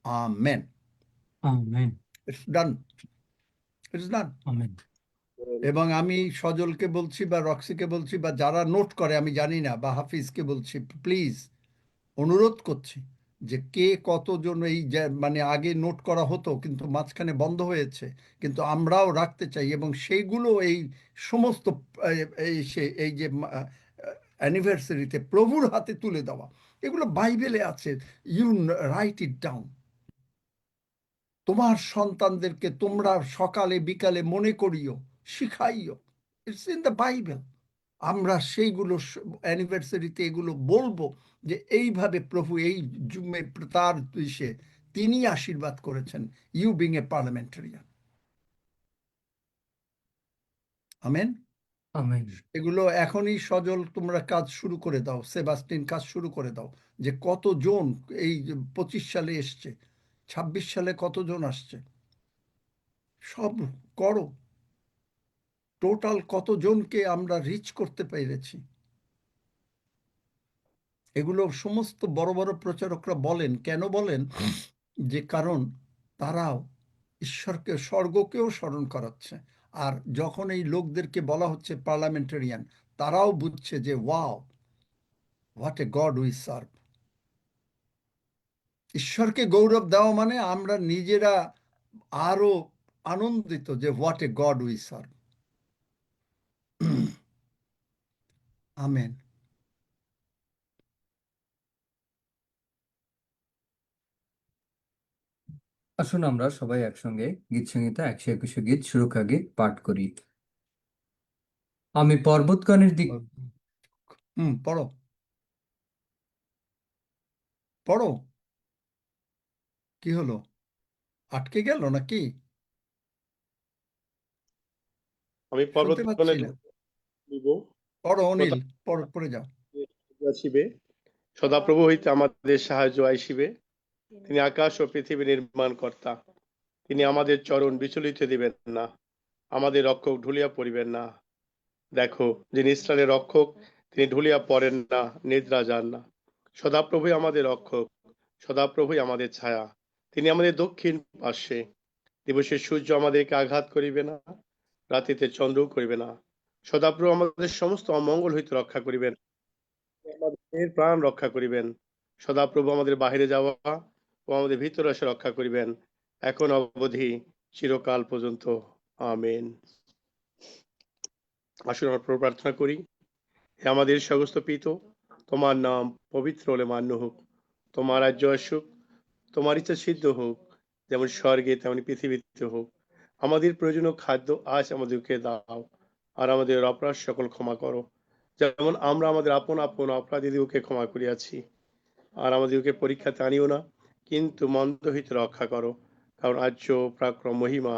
Amen. Amen. It's done. It's done. Amen. এবং আমি সজলকে বলছি বা রক্সিকে বলছি বা যারা note করে আমি জানি না, বা হাফিজকে বলছি, প্লিজ অনুরোধ করছি যে কে কতজন এই মানে আগে নোট করা হতো কিন্তু মাঝখানে বন্ধ হয়েছে, কিন্তু আমরাও রাখতে চাই, এবং সেইগুলো এই সমস্ত এই যে অ্যানিভার্সারিতে প্রভুর হাতে তুলে দেওয়া, এগুলো বাইবেলে আছে। You write it down. তোমার সন্তানদেরকে তোমরা সকালে বিকালে মনে করিও, শিখাইও। It's in the Bible. আমরা সেইগুলো অ্যানিভার্সারিতে এগুলো বলবো যে এইভাবে প্রভু এই জুমে তার দেশে তিনি আশীর্বাদ করেছেন, you being a parliamentarian. Amen. Amen. এগুলো এখনই সজল তোমরা কাজ শুরু করে দাও, সেবাস্টিন কাজ শুরু করে দাও, যে কতজন এই 25 সালে এসছে, 26 সালে কতজন আসছে, সব করো। টোটাল কতজনকে আমরা রিচ করতে পেরেছি, এগুলো সমস্ত বড় বড় প্রচারকরা বলেন। কেন বলেন? যে কারণ তারাও ঈশ্বরকে, স্বর্গকেও স্মরণ করাচ্ছে। আর যখন এই লোকদেরকে বলা হচ্ছে পার্লামেন্টারিয়ান, তারাও বুঝছে যে wow, what a god we serve. ঈশ্বরকে গৌরব দেওয়া মানে আমরা নিজেরা আরো আনন্দিত যে what a god we serve. Amen. আসুন আমরা সবাই একসঙ্গে গীত সংহিতা 121 গীত সুরক্ষা গীত পাঠ করি। আমি পর্বতগণের দিক পড়ো পড়ো। কি হলো, আটকে গেল নাকি? আমি শুনতে পর্বতগণের পাচ্ছি না। দিব পড়ো অনিল, পড়ে যাও। আসিবে, সদাপ্রভু হইতে আমাদের সাহায্য আইসিবে। তিনি আকাশ ও পৃথিবী নির্মাণ কর্তা। তিনি আমাদের চরণ বিচলিত দিবেন না, আমাদের রক্ষক ঢুলিয়া পড়িবেন না। দেখো, যিনি ইসরায়েলের রক্ষক, তিনি ঢুলিয়া পড়েন না, নিদ্রা যান না। সদাপ্রভুই আমাদের রক্ষক, সদাপ্রভুই আমাদের ছায়া। তিনি আমাদের দক্ষিণ পার্শ্বে। দিবসের সূর্য আমাদেরকে আঘাত করিবে না, রাতিতে চন্দ্রও করিবে না। সদাপ্রভু আমাদের সমস্ত অমঙ্গল হইতে রক্ষা করিবেন, আমাদের প্রাণ রক্ষা করিবেন। সদাপ্রভু আমাদের বাহিরে যাওয়া ও আমাদের ভিতরে আসা রক্ষা করিবেন, এখন অবধি চিরকাল পর্যন্ত। আমেন। আসুন আমরা প্রভু প্রার্থনা করি। হে আমাদের সমস্ত পিত, তোমার নাম পবিত্র হলে মান্য হোক, তোমার রাজ্য আসুক, তোমার ইচ্ছা সিদ্ধ হোক, যেমন স্বর্গে তেমনি পৃথিবীতে হোক। আমাদের প্রয়োজনীয় খাদ্য আজ আমাদেরকে দাও, আর আমাদের অপরাধ সকল ক্ষমা করো, যেমন আমরা আমাদের আপন আপন অপরাধীদেরকে ক্ষমা করিয়াছি। আর আমাদেরকে পরীক্ষাতে আনিও না, কিন্তু মন্দ হইতে রক্ষা করো, কারণ রাজ্য, পরাক্রম, মহিমা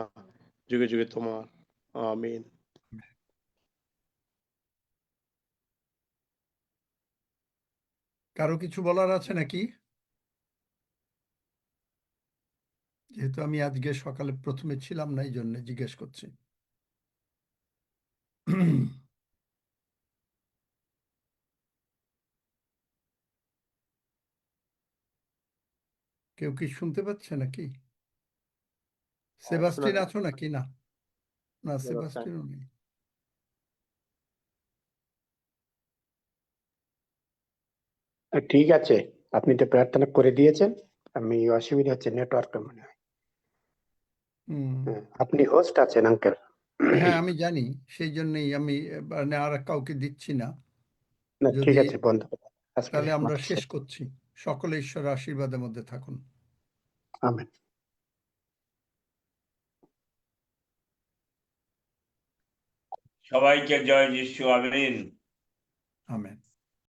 যুগে যুগে তোমার। আমিন। কারো কিছু বলার আছে নাকি? যেহেতু আমি আজকে সকালে প্রথমে ছিলাম না, এই জন্য জিজ্ঞেস করছি। কেউ কি শুনতে পাচ্ছে নাকি? সেবাস্টিন আছো নাকি? না, না সেবাস্টিনও নেই। ঠিক আছে, আপনি তো প্রার্থনা করে দিয়েছেন, আমি অসুবিধা হচ্ছে নেটওয়ার্কের মনে হয়। আপনি হোস্ট আছেন আঙ্কেল। হ্যাঁ আমি জানি, সেই জন্যই আমি মানে আর কাউকে দিচ্ছি না। না ঠিক যদি আছে, বন্ধ করুন। আজকে তাহলে আমরা মাত্র শেষ করছি। সকলে ঈশ্বরের আশীর্বাদের মধ্যে থাকুন। আমেন। সবাইকে জয় যিশু, আমিন। আমেন।